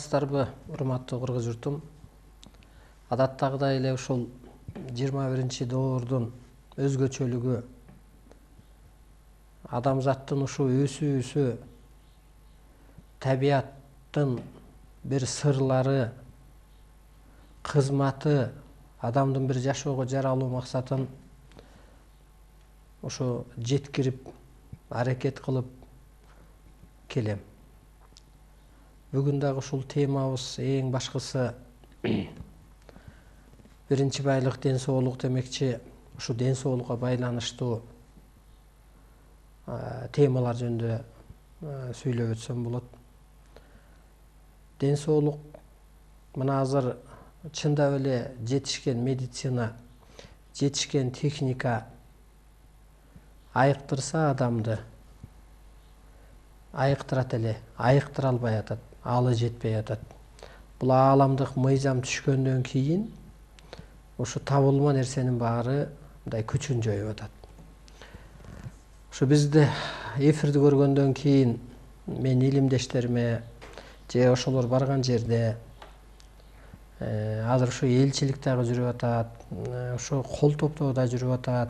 саламатсыздарбы, урматтуу кыргыз журтум. Адаттагыдай эле ушул 21-доордун өзгөчөлүгү адамзаттын ушу өсүүсү, табияттын бир сырлары, кызматы, адамдын бир жашоого жаралуу максатын ошо жеткирип, аракет кылып келем. Бүгүн дагы ушул темабыз эң башкысы биринчи байлык, ден соолук демекчи, ушу ден соолукка байланыштуу темалар жөнүндө сүйлөп өтсөм болот. Ден соолук мына азыр чындап эле жетишкен медицина, жетишкен техника айыктырса адамды, айыктырат эле, айыктыра албай атат, алы жетпей атат. Бул ааламдык мыйзам түшкөндөн кийин ушу табылма нерсенин баары мындай күчүн жоюп атат. Ушу бизди эфирди көргөндөн кийин мен илимдештериме же ошолор барган жерде азыр ушу элчилик дагы жүрүп атат, ушу кол топтоо да жүрүп атат.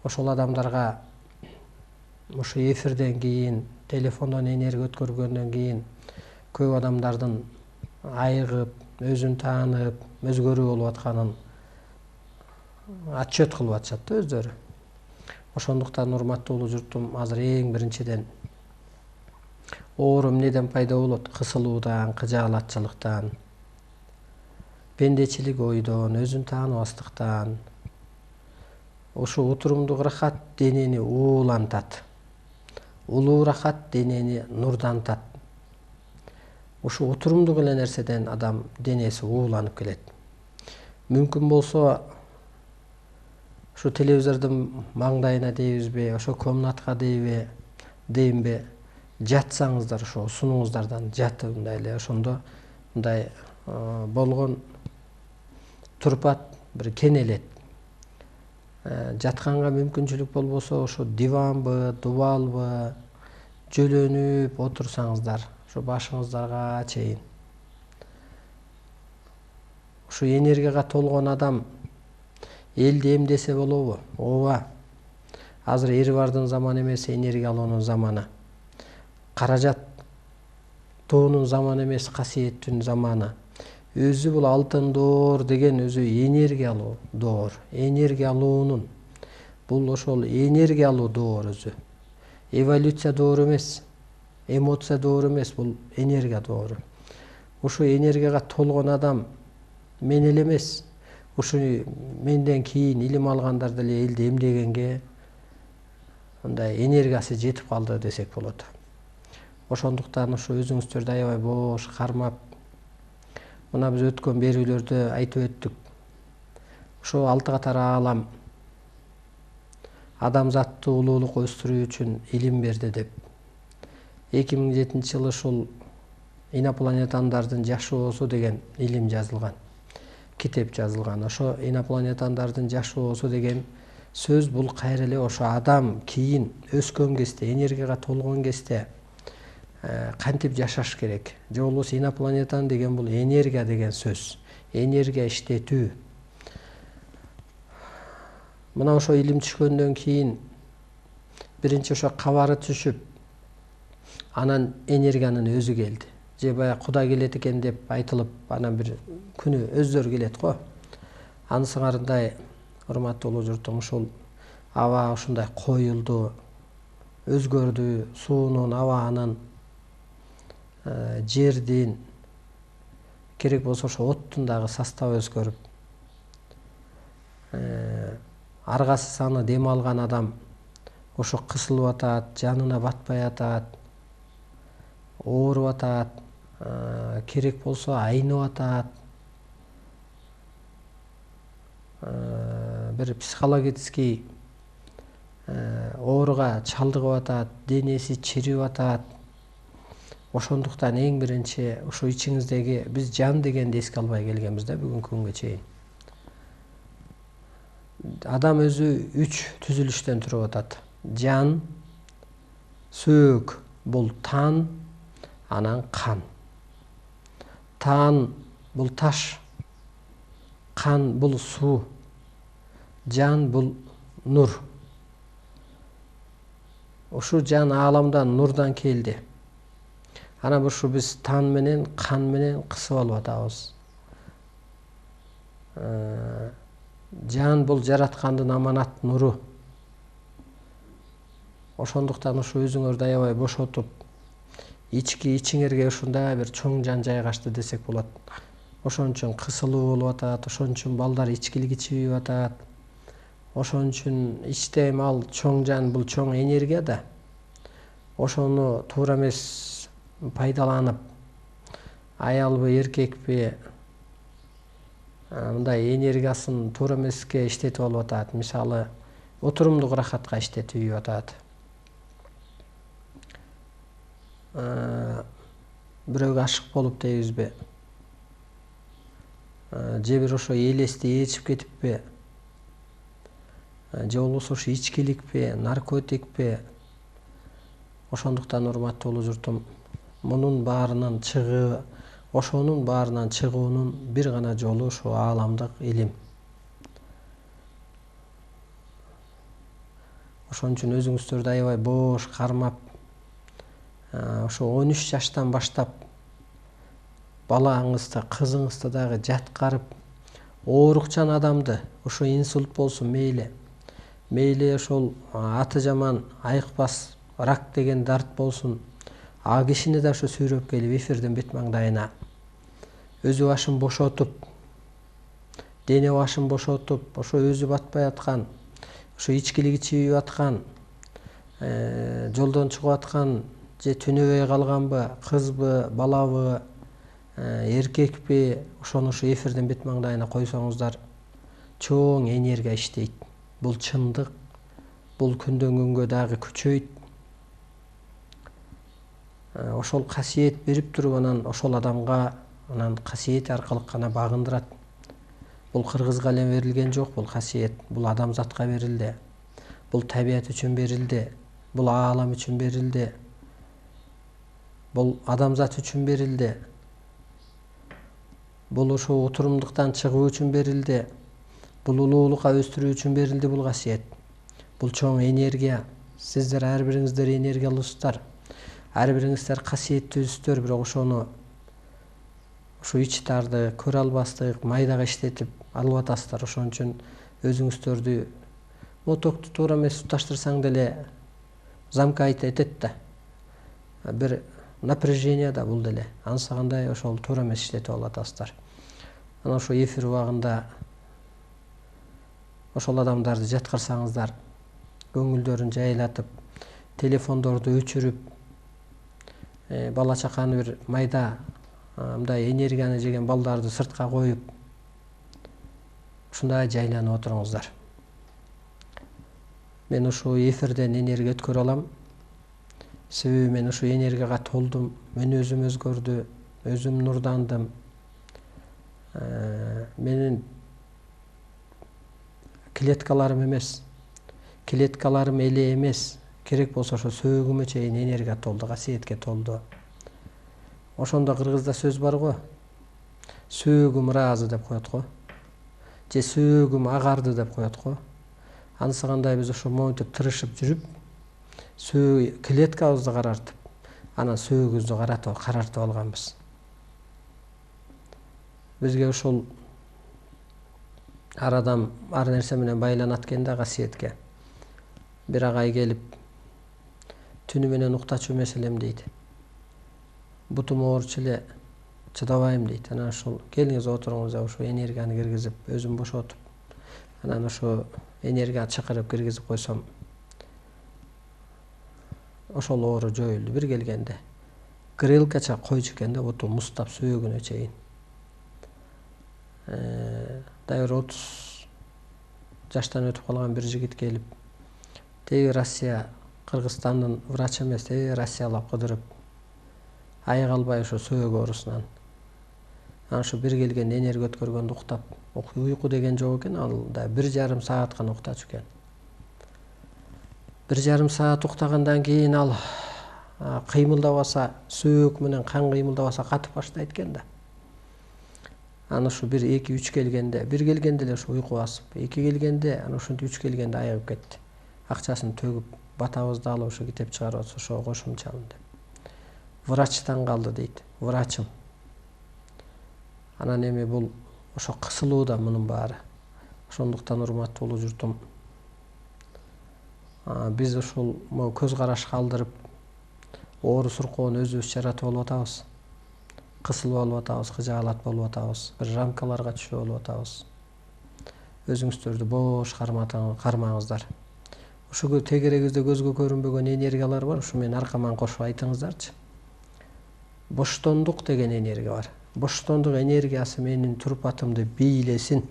Ошол адамдарга ушу эфирден кийин, телефондон энергия өткөргөндөн кийин көп адамдардын айыгып, өзүн таанып, өзгөрүү болуп атканын отчет кылып атышат да өздөрү. Ошондуктан урматтуу журтум, азыр эң биринчиден оору эмнеден пайда болот? Кысылуудан, кыжаалатчылыктан, пендечилик ойдон, өзүн тааныбастыктан. Ушу утурумдук рахат денени уулантат. Улуу рахат денени нурдантат. Ушу утурумдук эле нерседен адам денеси ууланып келет. Мүмкүн болсо ушу телевизордун маңдайына дейбизби, ошо комнатка дейинби, жатсаңыздар, ошо сунуңуздардан жатып мындай эле, ошондо мындай болгон турпат бир кенелет. Жатканга мүмкүнчүлүк болбосо ошо диванбы, дубалбы жөлөнүп отурсаңыздар, ошо башыңыздарга чейин. Ушу энергияга толгон адам элди эмдесе болобу? Ооба. Азыр эри бардын заманы эмес, энергия алуунун заманы. Каражаттуунун заманы эмес, касиеттүүнүн заманы. Өзү бул алтын доор деген өзү энергиялуу доор. Энергия алуунун. Бул ошол энергиялуу доор өзү. Эволюция доору эмес, эмоция доору эмес, бул энергия доору. Ушу энергияга толгон адам мен эле эмес, ушу менден кийин илим алгандар деле элди эмдегенге мындай энергиясы жетип калды десек болот. Ошондуктан ушу өзүңүздөрдү аябай бош кармап, мына биз өткөн берүүлөрдө айтып өттүк. Ошо 6 катар аалам адамзатты улуулукка өстүрүү үчүн илим берди деп. 2007-жылы ушул инопланетандардын жашоосу деген илим жазылган. Китеп жазылган. Ошо инопланетандардын жашоосу деген сөз бул кайра эле ошо адам кийин өскөн кезде, энергияга толгон кезде кантип жашаш керек? Же болбосо инопланетан деген бул энергия деген сөз. Энергия иштетүү. Мына ошо илим түшкөндөн кийин биринчи ошо кабары түшүп, анан энергиянын өзү келди. Же баягы Кудай келет экен деп айтылып, анан бир күнү өздөрү келет го. Анысыңардай, урматтуу журтум, ушул аба ушундай коюлду, өзгөрдү, суунун, абанын, жердин, керек болсо ошо оттун дагы составы өзгөрүп, аргасы саны дем алган адам ошо кысылып атат, жанына батпай атат, ооруп атат, керек болсо айнып атат, бир психологический ооруга чалдыгып атат, денеси чирип атат. Ошондуктан эң биринчи ушу ичиңиздеги биз жан дегенди эске албай келгенбиз да бүгүнкү күнгө чейин. Адам өзү 3 түзүлүштөн туруп атат. Жан, сөөк, бул тан, анан кан. Тан бул таш, кан бул суу, жан бул нур. Ушу жан ааламдан, нурдан келди. Ана ушу биз тан менен, кан менен кысып алып атабыз. Жан бул жараткандын аманат нуру. Ошондуктан ушу өзүңөрдү аябай бошотуп, ичиңерге ушундай бир чоң жан жайгашты десек болот. Ошон үчүн кысылуу болуп атат, ошон үчүн балдар ичкилик ичип атат. Ошон үчүн ичтейм ал чоң жан, бул чоң энергия да. Ошону туура эмес пайдаланып, аялбы, эркекпи, мындай энергиясын туура эмеске иштетип алып атат. Мисалы, отурумдук рахатка иштетип атат. Бирөөгө ашык болуп дейбизби? Же бир ошо элести ээрчип кетиппи? Же болбосо ушу ичкиликпи, наркотикпи? Ошондуктан урматтуу журтум, ошонун баарынан чыгуунун бир гана жолу ушу ааламдык илим. Ошон үчүн өзүңүздөрдү аябай бош кармап, ошо 13 жаштан баштап балаңызды, кызыңызды дагы жаткарып, оорукчан адамды, ошо инсульт болсун мейли ошол аты жаман айыкпас рак деген дарт болсун, а кишини да ошо сүйрөп келип эфирдин бет маңдайына өзү башын бошотуп, дене башын бошотуп, ошо өзү батпай аткан, ошо ичкилик ичип аткан, жолдон чыгып аткан, же түнөбөй калганбы, кызбы, балабы, эркекпи, ошону ушу эфирдин бет маңдайына койсоңуздар, чоң энергия иштейт. Бул чындык, бул күндөн күнгө дагы күчөйт. Ошол касиет берип туруп, анан ошол адамга анан касиет аркылуу гана багындырат. Бул кыргызга эле берилген жок, бул касиет, бул адамзатка берилди. Бул табият үчүн берилди, бул аалам үчүн берилди. Бул адамзат үчүн берилди. Бул ошо отурумдуктан чыгуу үчүн берилди. Бул улуулукка өстүрүү үчүн берилди бул касиет. Бул чоң энергия. Сиздер ар бириңиздер энергиялуусуздар. Ар бириңиздер касиеттүүсүздөр, бирок ошону ушу ичтарды көрө албастык майдага иштетип алып атасыздар. Ошон үчүн өзүңүздөрдү мотокту туура эмес туташтырсаң деле замкайт этет да. Бир напряжение да бул деле. Анысы кандай ошол туура эмес иштетип алып атасыздар. Анан ошо эфир убагында ошол адамдарды жаткырсаңыздар, көңүлдөрүн жайлатып, телефондорду өчүрүп, бала чаканы бир майда мындай энергияны жеген балдарды сыртка коюп, ушундай жайланып отуруңуздар. Мен ушу эфирден энергия өткөрө алам. Себеби мен ушу энергияга толдум, мен өзүм өзгөрдү, өзүм нурдандым. Менин клеткаларым эле эмес, керек болсо ошо сөөгүмө чейин энергия толду, касиетке толду. Ошондо кыргызда сөз бар го, сөөгүм ыраазы деп коет го, же сөөгүм агарды деп коет го. Анысы кандай, биз ошо монтип тырышып жүрүп, клеткабызды карартып, анан сөөгүбүздү карартып алганбыз. Бизге ушул ар адам ар нерсе менен байланат экен да, касиетке. Бир агай келип, түнү менен уктачу меселем дейт. Бутум ооручу эле, чыдабайм дейт. Анан ушул келиңиз отуруңуз деп ушу энергияны киргизип, өзүм бошотуп, анан ошо энергия чакырып киргизип койсом, ошол оору жоюлду бир келгенде. Грелкача койчу экен да, буту муздап сөөгүнө чейин. Дайыр 30 жаштан өтүп калган бир жигит келип, теги Россия, Кыргызстандын врачы эмес, теги Россиялап кыдырып, айыга албай ошо сөөгү оорусунан. Анан ошо бир келген энергия өткөргөндө уктап, уйку деген жок экен, ал да 1,5 саат гана уктачу экен. 1,5 саат уктагандан кийин ал кыймылдабаса, сөөк менен кан кыймылдабаса катып баштайт экен да. Аны ушу 1-2-3 келгенде, 1 келгенде эле ушу уйку басып, 2 келгенде, аны ушинтип 3 келгенде айыгып кетти. Акчасын төгүп, батабызды алып ушу китеп чыгарып атса, ошого кошумчамын деп. Врачтан калды дейт. Врачым. Анан эми бул ошо кысылууда мунун баары. Ошондуктан урматтуу журтум, биз ушул көз караш калдырып, оору суркоону өзүбүз жаратып алып атабыз. Кысылып алып атабыз, кыжаалат болуп атабыз, бир рамкаларга түшүп алып атабыз. Өзүңүздөрдү бош кармаңыздар. Ушул тегерегибизде көзгө көрүнбөгөн энергиялар бар, ушу менен аркаман кошуп айтыңыздарчы. Боштондук деген энергия бар. Боштондук энергиясы менин турпатымды бийлесин.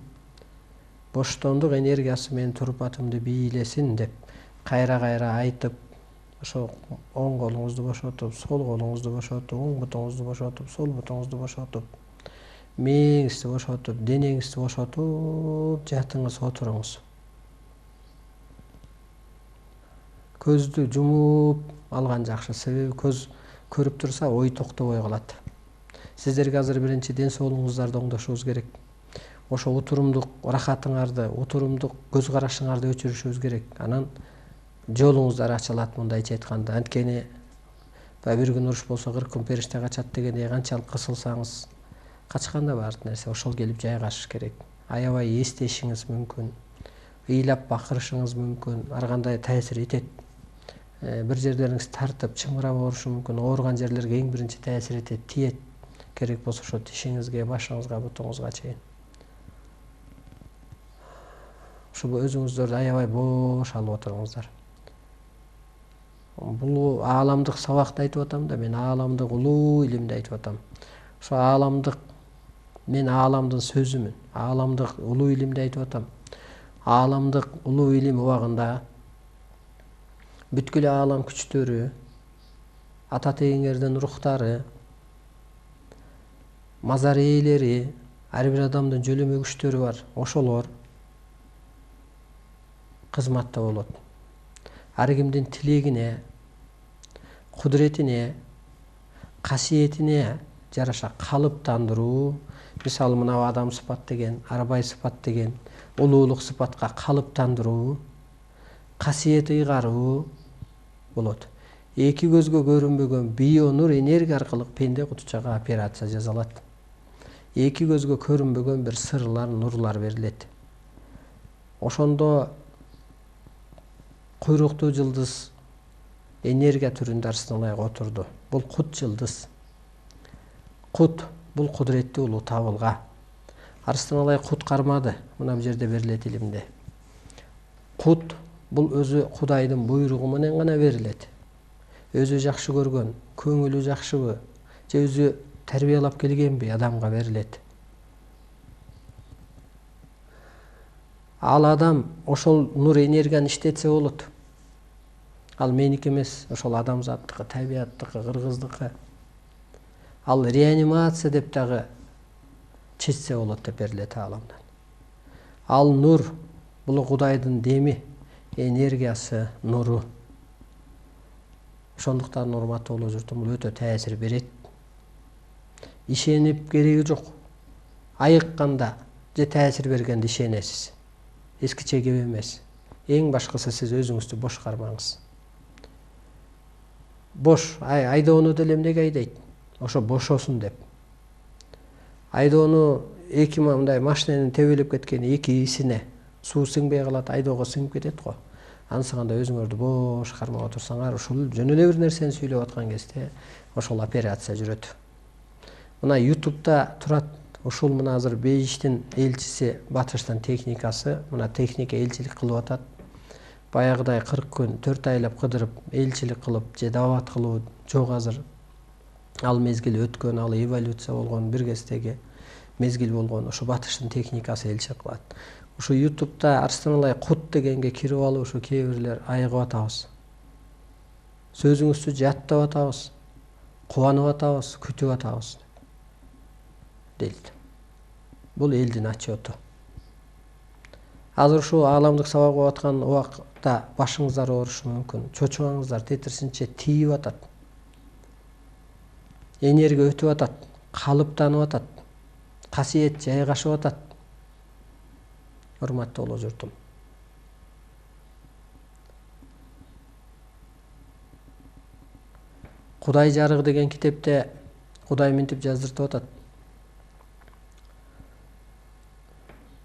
Боштондук энергиясы менин турпатымды бийлесин деп кайра-кайра айтып, ошо оң колуңузду бошотуп, сол колуңузду бошотуп, оң бутуңузду бошотуп, сол бутуңузду бошотуп, мээңизди бошотуп, денеңизди бошотуп жатыңыз, отуруңуз. Көздү жумуп алган жакшы, себеби көз көрүп турса ой токтобой калат. Сиздерге азыр биринчи ден соолугуңуздарды оңдошубуз керек. Ошо утурумдук рахатыңарды, утурумдук көз карашыңарды өчүрүшүбүз керек. Анан жолуңуздар ачылат, мындайча айтканда. Анткени бир күн уруш болсо 40 күн периште качат дегендей, канчалык кысылсаңыз качканда баардык нерсе ошол келип жайгашыш керек. Аябай эстешиңиз мүмкүн, ыйлап бакырышыңыз мүмкүн, ар кандай таасир этет. Бир жерлериңиз тартып, чыңырап оорушу мүмкүн. Ооруган жерлерге эң биринчи таасир этет, тиет. Керек болсо ошо тишиңизге, башыңызга, бутуңузга чейин. Ушул өзүңүздөрдү аябай бош алып отуруңуздар. Бул ааламдык сабакты айтып атам да, мен ааламдык улуу илимди айтып атам. Ошо ааламдык, мен ааламдын сөзүмүн. Ааламдык улуу илимди айтып атам. Ааламдык улуу илим убагында бүткүл аалам күчтөрү, ата тегиңердин рухтары, мазар ээлери, ар бир адамдын жөлөмө күчтөрү бар. Ошолор кызматта болот. Ар кимдин тилегине, кудуретине, касиетине жараша калыптандыруу, мисалы мына адам сыпат деген, арбай сыпат деген, улуулук сыпатка калыптандыруу, касиет ыйгаруу болот. Эки көзгө көрүнбөгөн бионур энергия аркылуу пенде кутучага операция жасалат. Эки көзгө көрүнбөгөн бир сырлар, нурлар берилет. Ошондо куйруктуу жылдыз энергия түрүндө арсыналайга отурду. Бул кут жылдыз. Кут бул кудуреттүү улуу табылга. Арсыналай кут кармады, мына бу жерде берилет илимде. Кут бул өзү Кудайдын буйругу менен гана берилет. Өзү жакшы көргөн, көңүлү жакшыбы, же өзү тарбиялап келгенби адамга берилет. Ал адам ошол нур энергияны иштетсе болот. Ал меники эмес, ошол адамзаттыкы, табияттыкы, кыргыздыкы. Ал реанимация деп дагы чечсе болот деп берилет ааламдан. Ал нур бул Кудайдын деми, энергиясы, нуру. Ошондуктан урматтуу улуу журтум, бул өтө таасир берет. Ишенип кереги жок. Айыкканда же таасир бергенде ишенесиз. Эскиче кеп эмес. Эң башкысы сиз өзүңүздү бош кармаңыз. Бош, айдоону деле эмнеге айдайт? Ошо бошосун деп. Айдоону эки мындай машинанын тебелеп кеткен эки исине суу сиңбей калат, айдоого сиңип кетет го. Ансыганда өзүңөрдү бош кармап отурсаңар, ушул жөн эле бир нерсени сүйлөп аткан кезде ошол операция жүрөт. Мына YouTube'да турат. Ушул мына азыр Бейжиштин элчиси, Батыштын техникасы, мына техника элчилик кылып атат. Баягыдай 40 күн, 4 айлап кыдырып, элчилик кылып, же дават кылуу жок азыр. Ал мезгил өткөн, ал эволюция болгон, бир кездеги мезгил болгон. Ошо Батыштын техникасы элчилик кылат. Ушу YouTube'да арсыналай кут дегенге кирип алып, ушу кээ бирлер айыгып атабыз. Сөзүңүздү жаттап атабыз, кубанып атабыз, күтүп атабыз дейт. Бул элдин отчету. Азыр ушу ааламдык сабак болуп аткан убакта башыңыздар оорушу мүмкүн, чочугаңыздар тетирсинче тийип атат. Энергия өтүп атат, калыптанып атат. касиет жайгашып атат. Урматтуу улуу журтум. Кудай жарыгы деген китепте Кудай мынтип жаздыртып атат.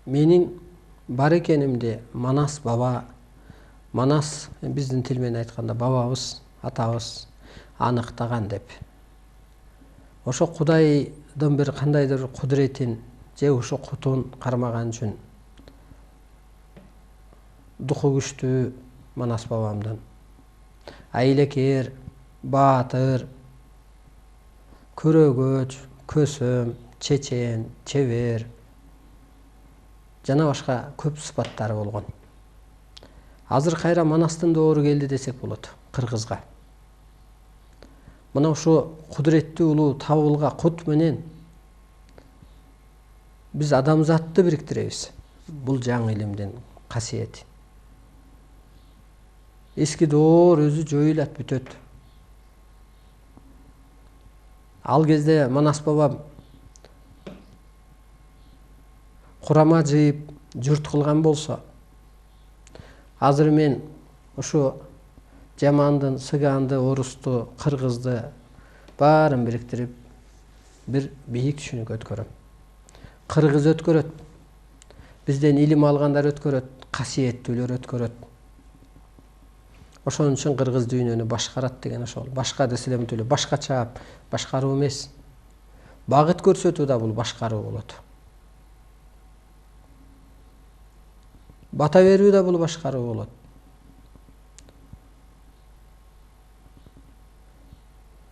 Менин бар экенимди Манас баба, Манас биздин тил менен айтканда бабабыз, атабыз аныктаган деп. Ошо Кудайдын бир кандайдыр кудуретин же ошо кутун кармаган үчүн духу күчтүү Манас бабамдын айлекер, баатыр, көрөгөч, көсөм, чечен, чебер жана башка көп сыпаттары болгон. Азыр кайра Манастын доору келди десек болот кыргызга. Мына ошо кудуреттүү улуу табылга кут менен биз адамзатты бириктиребиз. Бул жаңы илимдин касиети. Эски доор өзү жоюлат, бүтөт. Ал кезде Манас бабам курама жыйып журт кылган болсо, азыр мен ошо жамандын, сыганды, орусту, кыргызды баарын бириктирип бир бийик түшүнүк өткөрөм. Кыргыз өткөрөт, бизден илим алгандар өткөрөт, касиеттүүлөр өткөрөт. Ошон үчүн кыргыз дүйнөнү башкарат деген ошол. Башка деселем эле башкача башкаруу эмес. Багыт көрсөтүү да бул башкаруу болот. Бата берүү да бул башкаруу болот.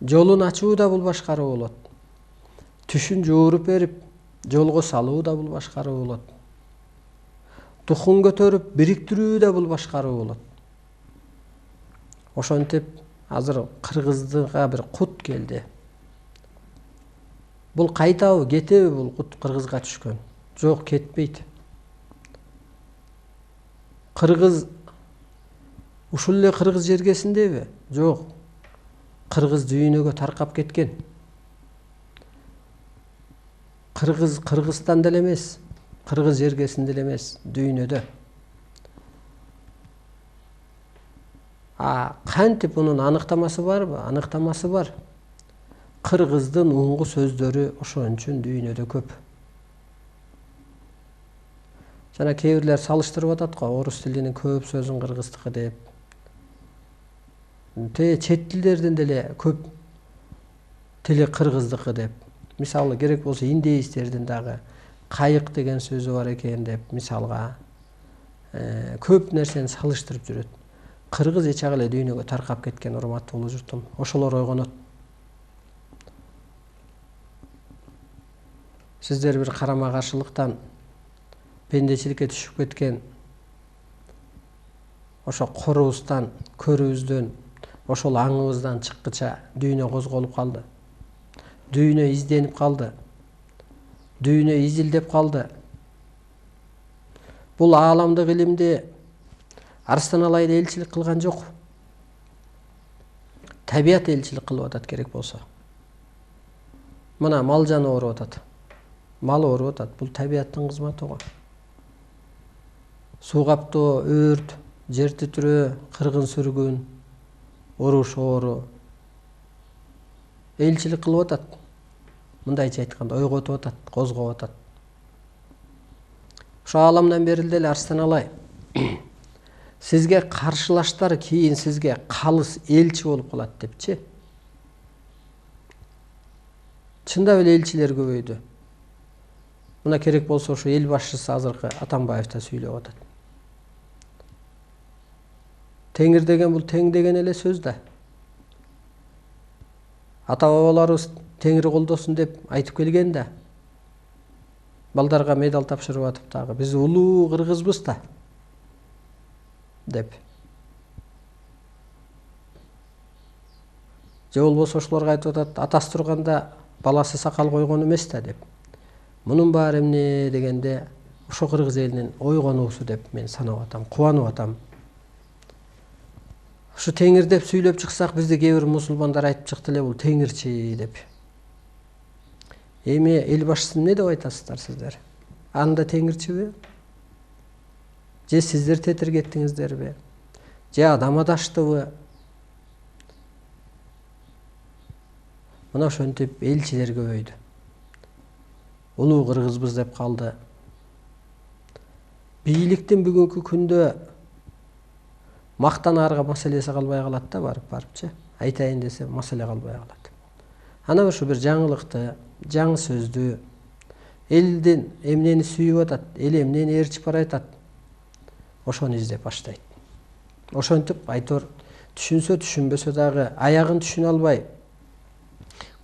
Жолун ачуу да бул башкаруу болот. Түшүн жууруп берип, жолго салуу да бул башкаруу болот. Тухун көтөрүп, бириктирүү да бул башкаруу болот. Ошентип азыр кыргыздыга бир кут келди. Бул кайтабы, кетеби бул кут кыргызга түшкөн? Жок, кетпейт. Кыргыз ушул эле кыргыз жергесиндеби? Жок. Кыргыз дүйнөгө таркап кеткен. Кыргыз Кыргызстанда эле эмес, кыргыз жергесинде эле эмес, дүйнөдө. Кантип бунун аныктамасы барбы? Аныктамасы бар. Кыргыздын уңгу сөздөрү ошон үчүн дүйнөдө көп. Жана кээ бирлер салыштырып атат го, орус тилинин көп сөзүн кыргыздыкы деп. Чет тилдердин деле көп тили кыргыздыкы деп. Мисалы керек болсо индеистердин дагы кайык деген сөзү бар экен деп, мисалга көп нерсени салыштырып жүрөт. Кыргыз эч ак эле дүйнөгө таркап кеткен, урматтуу улуу журтум. Ошолор ойгонот. Сиздер бир карама каршылыктан, пендечиликке түшүп кеткен, ошо корубуздан, көрүүбүздөн, ошол аңыбыздан чыккыча дүйнө козголуп калды. Дүйнө изденип калды. Дүйнө изилдеп калды. Бул ааламдык илимди Арстан Алайды элчилик кылган жок. Табият элчилик кылып атат керек болсо. Мына мал жаны ооруп атат. Мал ооруп атат. Бул табияттын кызматы го. Суу каптоо, өрт, жер титирөө, кыргын сүргүн, уруш оору элчилик кылып атат. Мындайча айтканда ойготуп атат, козгоп атат. Ошо ааламдан берилди эле Арстан Алай. Сизге каршылаштар кийин сизге калыс элчи болуп калат депчи. Чындап эле элчилер көбөйдү. Мына керек болсо ошо эл башчысы азыркы Атамбаев да сүйлөп атат. Теңир деген бул тең деген эле сөз да. Ата бабаларыбыз теңир колдосун деп айтып келген да. Балдарга медаль тапшырып атып дагы биз улуу кыргызбыз да деп. Же болбосо ошолорго айтып атат, атасы турганда баласы сакал койгон эмес да деп. Мунун баары эмне дегенде ошо кыргыз элинин ойгонуусу деп мен санап атам, кубанып атам. Ушу теңир деп сүйлөп чыксак, бизде кээ бир мусулмандар айтып чыкты эле, бул теңирчи деп. Эми эл башчысын эмне деп айтасыздар сиздер? Анда теңирчиби? Же сиздер тетиргеттиңиздерби? Же адам адаштыбы? Мына ошентип элчилер көбөйдү. Улуу кыргызбыз деп калды. Бийликтин бүгүнкү күндө мактанаарга маселеси калбай калат да, барып-барыпчы. Айтайын десе маселе калбай калат. Ана ушу бир жаңылыкты, жаңы сөздү, элдин эмнени сүйүп атат, эл эмнени ээрчип баратат, ошону издеп баштайт. Ошентип айтор түшүнсө түшүнбөсө дагы аягын түшүнө албай.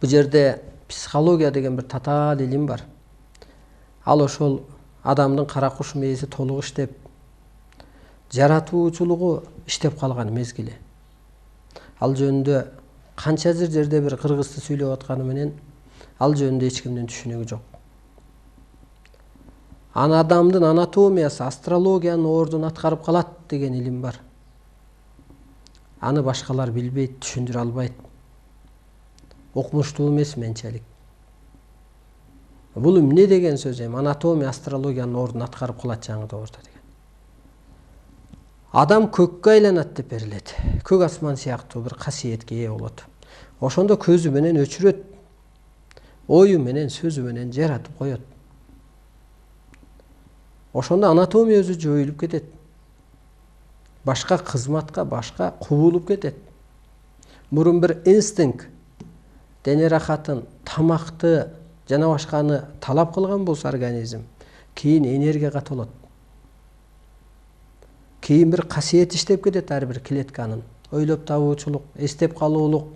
Бул жерде психология деген бир татаал илим бар. Ал ошол адамдын кара куш мээси толук иштеп, жаратуучулугу иштеп калган мезгили. Ал жөнүндө канча жерде бир кыргызча сүйлөп атканы менен ал жөнүндө эч кимдин түшүнүгү жок. Ана адамдын анатомиясы, астрологиянын ордун аткарып калат деген илим бар. Аны башкалар билбейт, түшүндүрө албайт. Окумуштуу эмес менчелик. Бул эмне деген сөз эми? Анатомия, астрологиянын ордун аткарып калат жаңы доордо деген. Адам көккө айланат деп берилет. Көк асман сыяктуу бир касиетке ээ болот. Ошондо көзү менен өчүрөт. Ою менен, сөзү менен жаратып коет. Ошондо анатомия өзү жоюлуп кетет. Башка кызматка, башка кубулуп кетет. Мурун бир инстинкт, дене рахатын, тамакты жана башканы талап кылган болсо организм, кийин энергияга толот. Кийин бир касиет иштеп кетет ар бир клетканын. Ойлоп табуучулук, эстеп калуулук.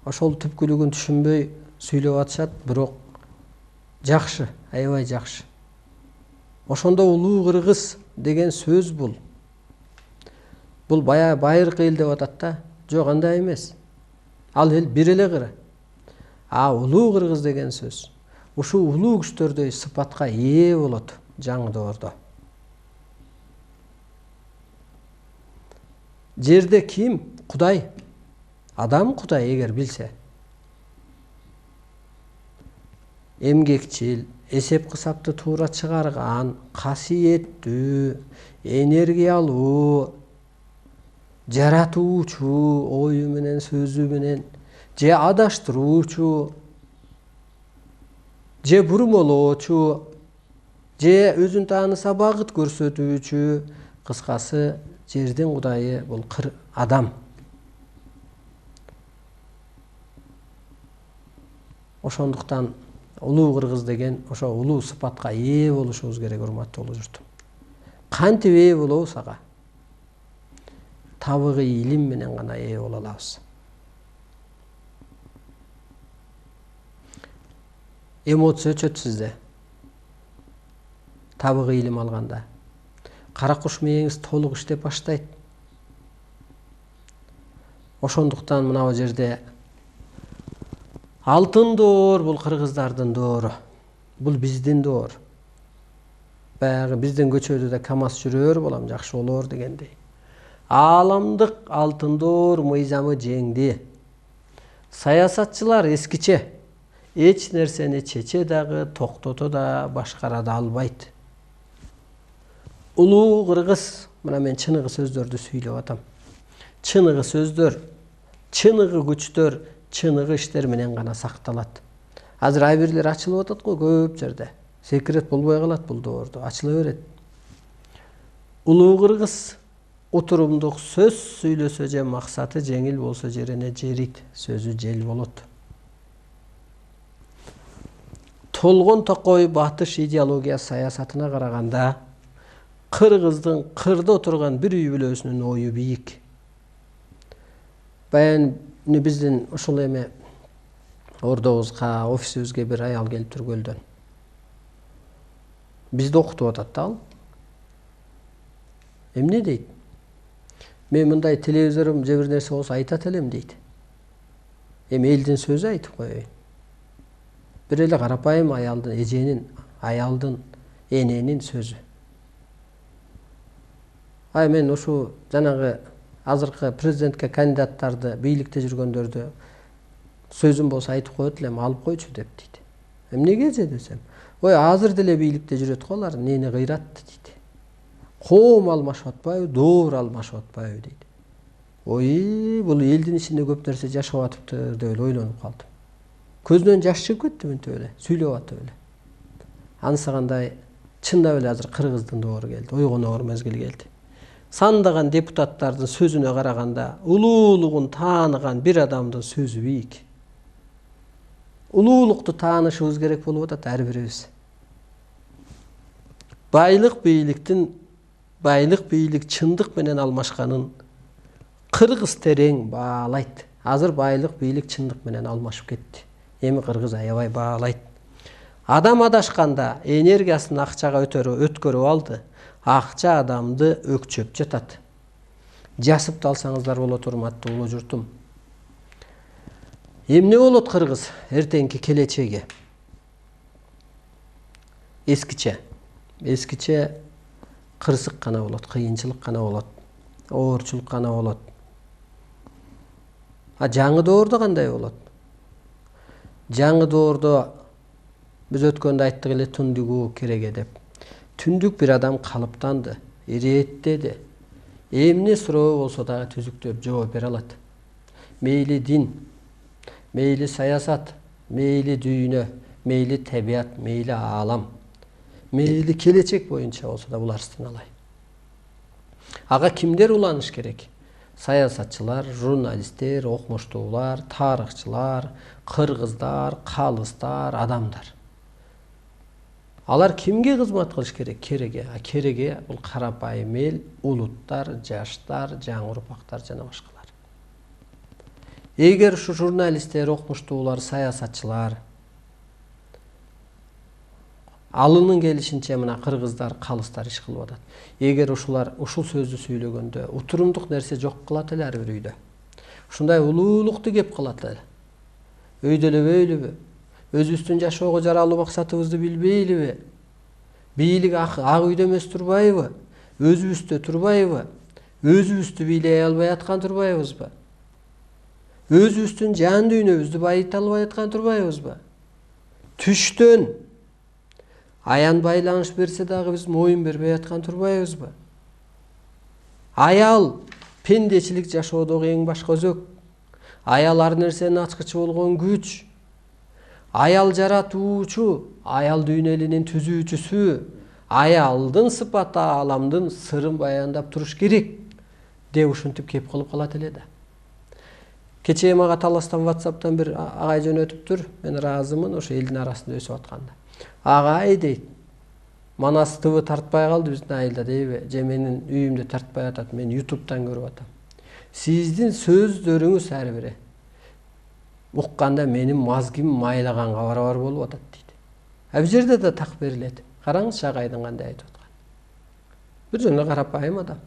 Ошол түпкүлүгүн түшүнбөй сүйлөп атышат, бирок жакшы, аябай жакшы. Ошондо улуу кыргыз деген сөз бул. Бул байыркы эл деп атат да. Жок, андай эмес. Ал эл бир эле кыры. Улуу кыргыз деген сөз ушул улуу күчтөрдөй сыпатка ээ болот жаңы доордо. Жерде ким? Кудай. Адам Кудай эгер билсе. Эмгекчил, эсеп кысапты туура чыгарган, касиеттүү, энергиялуу, жаратуучу, ою менен, сөзү менен, же адаштыруучу, же бурмолоочу, же өзүн тааныса багыт көрсөтүүчү, кыскасы жердин Кудайы бул адам. Ошондуктан улуу кыргыз деген ошо улуу сыпатка ээ болушубуз керек, урматтуу улуу журтум. Кантип ээ болобуз ага? Табыгы илим менен гана ээ боло алабыз. Эмоция өчөт сизде. Табыгы илим алганда. Кара куш мээңиз толук иштеп баштайт. Ошондуктан мына жерде алтын доор бул кыргыздардын доору. Бул биздин доор. Баягы биздин көчөдө да КАМАЗ жүрөр болом, жакшы болор дегендей. Ааламдык алтын доор мыйзамы жеңди. Саясатчылар эскиче эч нерсени чече дагы, токтото да, башкара да албайт. Улуу кыргыз, мына мен чыныгы сөздөрдү сүйлөп атам. Чыныгы сөздөр, чыныгы күчтөр, чыныгы иштер менен гана сакталат. Азыр айбирлер ачылып атат го көп жерде. Секрет болбой калат бул доордо, ачыла берет. Улуу кыргыз отурумдук сөз сүйлөсө же максаты жеңил болсо жерине жерит, сөзү жел болот. Толгон токой батыш идеология саясатына караганда кыргыздын кырда отурган бир үй бүлөсүнүн ою бийик. Баян биздин ушул эме ордобузга, офисибизге бир аял келип Түргөлдөн. Бизди окутуп атат да ал. Эмне дейт? Мен мындай телевизорум же бир нерсе болсо айтат элем дейт. Эми элдин сөзү айтып коеюн. Бир эле карапайым аялдын, эженин, аялдын, эненин сөзү. Мен ушу жанагы азыркы президентке кандидаттарды, бийликте жүргөндөрдү Сөзүм болсо айтып коет элем, алып койчу деп дейт. Эмнеге десем, ой азыр деле бийликте жүрөт го алар, нени кыйратты дейт. Коом алмашып атпайбы, доор алмашып атпайбы дейт. Ой, бул элдин ичинде көп нерсе жашап атыптыр деп эле ойлонуп калдым. Көзүнөн жаш чыгып кетти мынтип эле, сүйлөп атып эле. Ансыгандай чындап эле азыр Кыргыздын доору келди, ойгоноор мезгил келди. Сандаган депутаттардын сөзүнө караганда, улуулугун тааныган бир адамдын сөзү бийик. Улуулукту таанышыбыз керек болуп атат ар бирибиз. Байлык бийлик чындык менен алмашканын Кыргыз терең баалайт. Азыр байлык бийлик чындык менен алмашып кетти. Эми Кыргыз аябай баалайт. Адам адашканда энергиясын акчага өткөрүп алды. Акча адамды өкчөп жатат. Жасып алсаңыздар болот, урматтуу улуу журтум. Эмне болот Кыргыз эртеңки келечеги? Эскиче кырсык гана болот, кыйынчылык гана болот, оорчулук гана болот. Жаңы доордо кандай болот? Жаңы доордо биз өткөндө айттык эле түндүгү кереге деп. Түндүк бир адам калыптанды, ирээттеди. Эмне суроо болсо дагы түзүктөп жооп бере алат. Мейли дин, мейли саясат, мейли дүйнө, мейли табият, мейли аалам, мейли келечек боюнча болсо да булар сыналай. Ага кимдер уланыш керек? Саясатчылар, журналисттер, окумуштуулар, тарыхчылар, кыргыздар, калыстар, адамдар. Алар кимге кызмат кылыш керек? Кереге бул карапайым эл, улуттар, жаштар, жаңы урпактар жана башкалар. Эгер ушу журналисттер, окумуштуулар, саясатчылар алынын келишинче мына кыргыздар, калыстар иш кылып атат. Эгер ушулар ушул сөздү сүйлөгөндө утурумдук нерсе жок кылат эле ар бир үйдө. Ушундай улуулукту кеп кылат эле. Өйдөлөбөйлүбү? Өзүбүздүн жашоого жаралуу максатыбызды билбейлиби? Бийлик ак үйдө эмес турбайбы? Өзүбүздө турбайбы? Өзүбүздү бийлей албай аткан турбайбызбы? Өзүбүздүн жан дүйнөбүздү байыта албай аткан турбайбызбы? Түштөн аян байланыш берсе дагы биз моюн бербей аткан турбайбызбы? Аял пендечилик жашоодогу эң башка өзөк. Аял ар нерсенин ачкычы болгон күч. Аял жаратуучу, аял дүйнө элинин түзүүчүсү, аялдын сыпаты ааламдын сырын баяндап туруш керек деп ушинтип кеп кылып калат эле да. Кечээ мага Таластан WhatsApp'тан бир агай жөнөтүптүр. Мен ыраазымын ошо элдин арасында өсүп атканда. Агай дейт, Манас ТВ тартпай калды биздин айылда дейби, же менин үйүмдө тартпай атат, мен YouTube'дан көрүп атам. Сиздин сөздөрүңүз ар бири укканда менин мазгим майлаганга барабар болуп атат дейт. Бул жерде да так берилет. Караңызчы агайдын кандай айтып аткан. Бир жөн карапайым адам.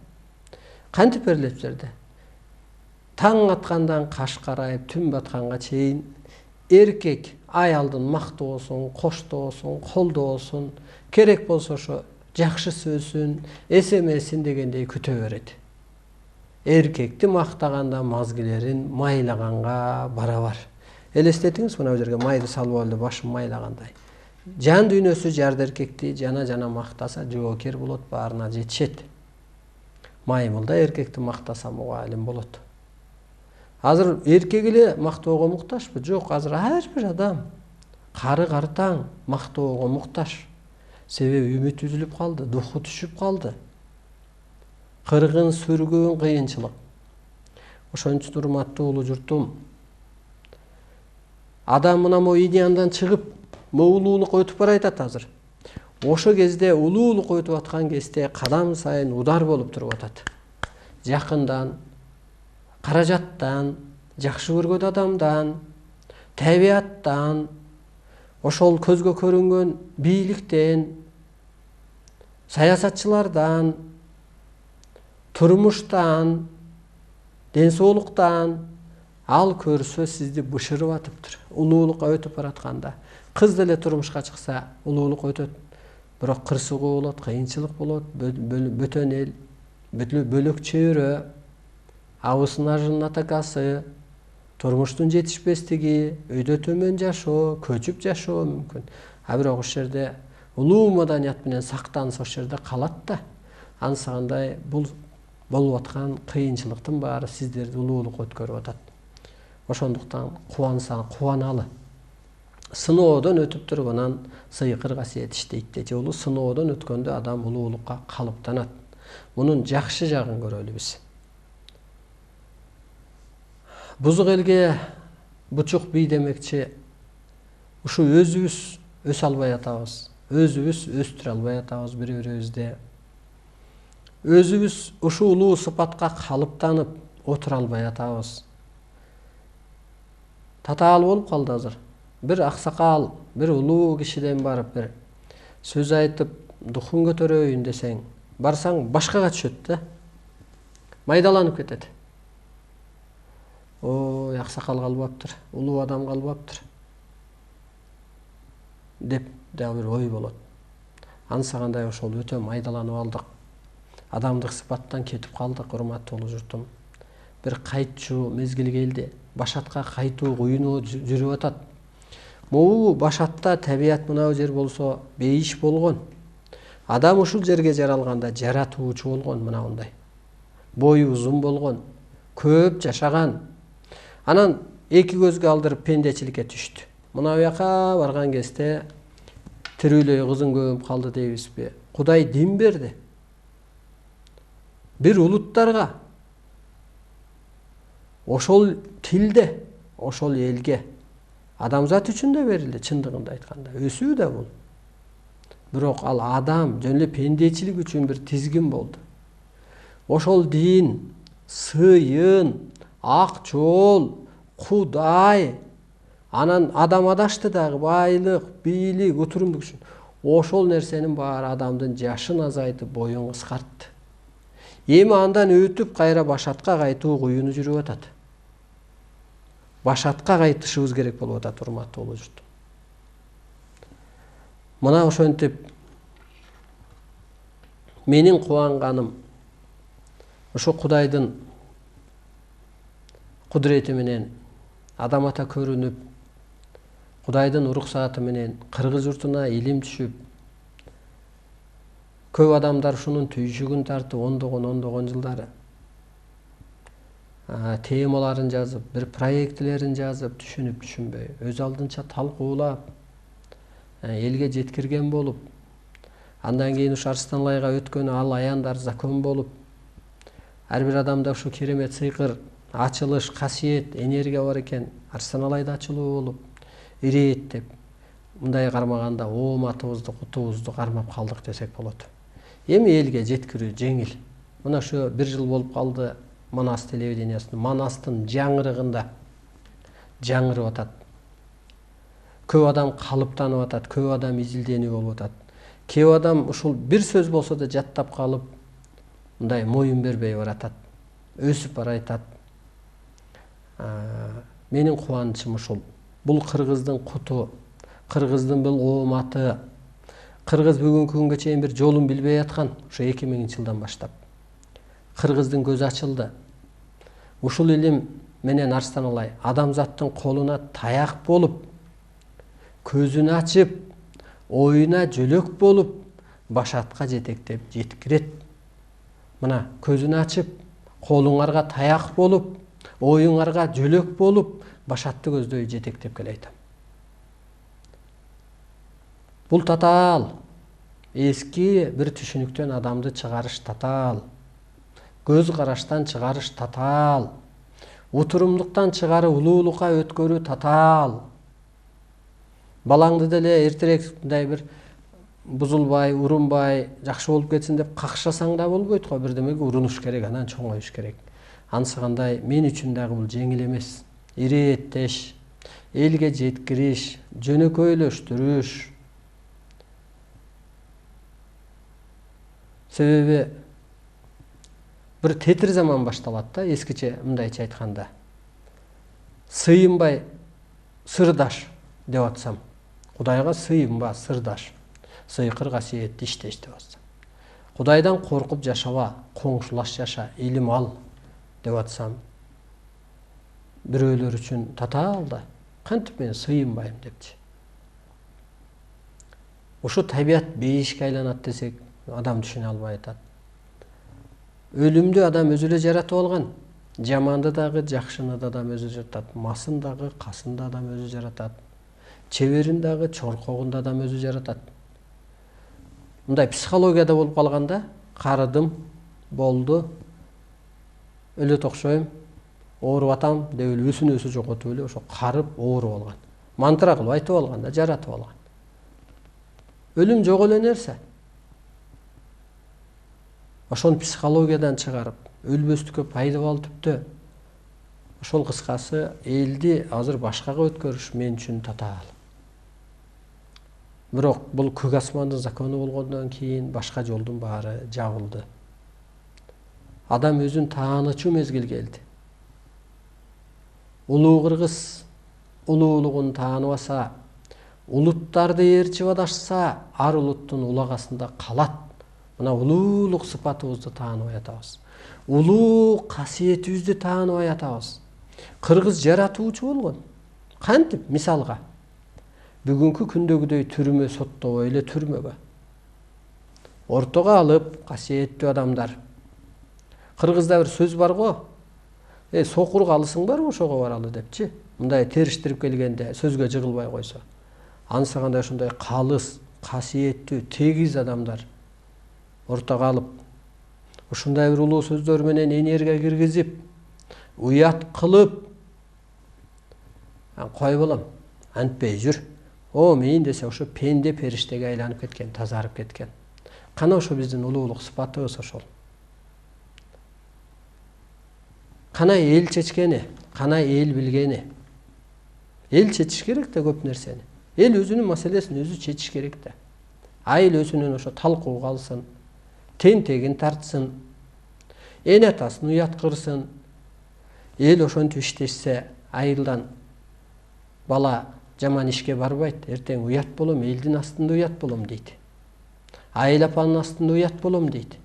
Кантип берилет бул жерде? Таң аткандан каш карайып, түн батканга чейин эркек аялдын мактоосун, коштоосун, колдоосун, керек болсо ошо жакшы сөзүн, SMS-ин дегендей күтө берет. Эркекти мактаганда мазгилерин майлаганга барабар. Элестетиңиз, мына бул жерге майды салып алды, башын майлагандай. Жан дүйнөсү жарды эркекти жана мактаса жоокер болот, баарына жетишет. Маймылда эркекти мактаса мугалим болот. Азыр эркек эле мактоого муктажбы? Жок, азыр ар бир адам кары картаң мактоого муктаж. Себеби үмүт үзүлүп калды, духу түшүп калды. Кыргын, сүргүн, кыйынчылык. Ошон үчүн урматтуу улуу журтум, адам мына мо идеяндан чыгып, улуулук өтүп бара жатат азыр. Ошо кезде улуулук өтүп аткан кезде кадам сайын удар болуп туруп атат. Жакындан, каражаттан, жакшы көргөн адамдан, табияттан, ошол көзгө көрүнгөн бийликтен, саясатчылардан, турмуштан, ден соолуктан ал көрсө сизди бышырып атыптыр. Улуулукка өтүп баратканда кыз деле турмушка чыкса улуулук өтөт. Бирок кырсыгуу болот, кыйынчылык болот, бөтөн эл, бөлөк чөйрө, абысынын ажынын атакасы, турмуштун жетишпестиги, өйдө төмөн жашоо, көчүп жашоо мүмкүн. А бирок ошол жерде улуу маданият менен сактанса ошол жерде калат да. Ансагандай бул болуп аткан кыйынчылыктын баары сиздерди улуулукка өткөрүп атат. Ошондуктан кубаналы. Сыноодон өтүп туруп анан сыйкыр касиет иштейт де. Жолу сыноодон өткөндө адам улуулукка калыптанат. Мунун жакшы жагын көрөлү биз. Бузук элге бучук бий демекчи, ушу өзүбүз өсө албай атабыз. Өзүбүз өстүрө албай атабыз бири-бирибизди. Өзүбүз ушу улуу сыпатка калыптанып отура албай атабыз. Татаал болуп калды азыр. Бир аксакал, бир улуу кишиден барып бир сөз айтып, духун көтөрөйүн десең, барсаң башкага түшөт да. Майдаланып кетет. Ой, аксакал калбаптыр, улуу адам калбаптыр деп дагы бир ой болот. Ансагандай ошол өтө майдаланып алдык. Адамдык сыпаттан кетип калдык, урматтуу журтум. Бир кайтчу мезгил келди. Башатка кайтуу куюну жүрүп атат. Могу башатта табият мынау жер болсо бейиш болгон. Адам ушул жерге жаралганда жаратуучу болгон мынандай. Бою узун болгон, көп жашаган. Анан эки көзгө алдырып пендечиликке түштү. Мына буяка барган кезде тирүүлөй кызын көмүп калды дейбизби? Кудай дин берди. Бир улуттарга, ошол тилде, ошол элге, адамзат үчүн да берилди, чындыгында айтканда. Өсүү да бул. Бирок ал адам жөн эле пендечилик үчүн бир тизгин болду. Ошол дин, сыйын, ак жол, Кудай, анан адам адашты дагы, байлык, бийлик, утурумдук үчүн. Ошол нерсенин баары адамдын жашын азайтып, боюн кыскартты. Эми андан өтүп кайра башатка кайтуу куюну жүрүп атат. Башатка кайтышыбыз керек болуп атат, урматтуу журт. Мына ошентип менин кубанганым ошо Кудайдын кудурети менен адам ата көрүнүп, Кудайдын уруксааты менен кыргыз журтуна илим түшүп, көп адамдар ушунун түйшүгүн тартып, ондогон жылдары темаларын жазып, бир проектилерин жазып, түшүнүп-түшүнбөй, өз алдынча талкуулап, элге жеткирген болуп, андан кийин ушу Арстанлайга өткөнү ал аяндар закон болуп, ар бир адамда ушу керемет сыйкыр, ачылыш, касиет, энергия бар экен, Арстаналайда ачылуу болуп, ирет деп, мындай кармаганда ооматыбызды, кутубузду кармап калдык десек болот. Эми элге жеткирүү жеңил. Мына ушу бир жыл болуп калды Манас телевидениясынын, Манастын жаңырыгында жаңырып атат. Көп адам калыптанып атат, көп адам изилденүү болуп атат. Кээ адам ушул бир сөз болсо да жаттап калып, мындай моюн бербей баратат, өсүп баратат. Менин кубанычым ушул. Бул кыргыздын куту, кыргыздын бул ооматы. Кыргыз бүгүнкү күнгө чейин бир жолун билбей аткан, ушу 2000-жылдан баштап. Кыргыздын көзү ачылды. Ушул илим менен Арстаналай адамзаттын колуна таяк болуп, көзүн ачып, оюна жөлөк болуп, башатка жетектеп жеткирет. Мына көзүн ачып, колуңарга таяк болуп, оюңарга жөлөк болуп, башатты көздөй жетектеп келе айтам. Бул татаал. Эски бир түшүнүктөн адамды чыгарыш татаал. Көз караштан чыгарыш татаал. Утурумдуктан чыгарып улуулукка өткөрүү татаал. Балаңды деле эртерээк мындай бир бузулбай, урунбай, жакшы болуп кетсин деп какшасаң да болбойт го, бирдемеге урунуш керек, анан чоңоюш керек. Ансагандай мен үчүн дагы бул жеңил эмес. Ирээттеш, элге жеткириш, жөнөкөйлөштүрүш. Себеби бир тетир заман башталат да, эскиче мындайча айтканда. Сыйынбай сырдаш деп атсам, Кудайга сыйынба, сырдаш. Сыйкыр касиетти иштеш деп атсам. Кудайдан коркуп жашаба, коңшулаш жаша, илим ал деп атсам. бирөөлөр үчүн татаал да. Кантип мен сыйынбайм депчи. Ушу табият бейишке айланат десек, адам түшүнө албай атат. Өлүмдү адам өзү эле жаратып алган. Жаманды дагы, жакшыны да адам өзү жаратат. Масын дагы, касын да адам өзү жаратат. Чеберин дагы, чоркогун да адам өзү жаратат. Мындай психологияда болуп калганда, карыдым, болду, өлөт окшойм, ооруп атам деп эле өзүн өзү жоготуп эле ошо карып ооруп алган. Мантра кылып айтып алган да, жаратып алган. Өлүм жок эле нерсе. Ошону психологиядан чыгарып, өлбөстүккө пайдабал түптө. Ошол кыскасы элди азыр башкага өткөрүш мен үчүн татаал. Бирок бул көк асмандын закону болгондон кийин башка жолдун баары жабылды. Адам өзүн таанычу мезгил келди. Улуу кыргыз улуулугун тааныбаса, улуттарды ээрчип адашса, ар улуттун улагасында калат. Мына улуулук сыпатыбызды тааныбай атабыз. Улуу касиетибизди тааныбай атабыз. Кыргыз жаратуучу болгон. Кантип? Мисалга, бүгүнкү күндөгүдөй түрмө соттобой эле түрмөгө ортого алып касиеттүү адамдар. Кыргызда бир сөз бар го. Сокурга алысың барбы ошого баралы депчи. Мындай териштирип келгенде сөзгө жыгылбай койсо. Ансагандай ошондой калыс, касиеттүү, тегиз адамдар ортого алып, ушундай бир улуу сөздөр менен энергия киргизип, уят кылып, кой балам, антпей жүр. О, мен десе ошо пенде периштеге айланып кеткен, тазарып кеткен. Кана ошо биздин улуулук сыпатыбыз ошол. Кана эл чечкени, кана эл билгени. Эл чечиш керек да көп нерсени. Эл өзүнүн маселесин өзү чечиш керек да. Айыл өзүнүн ошо талкууга алсын, тентегин тартсын, эне атасын уят кырсын. Эл ошентип иштешсе, айылдан бала жаман ишке барбайт. Эртең уят болом, элдин астында уят болом дейт. Айыл апанын астында уят болом дейт.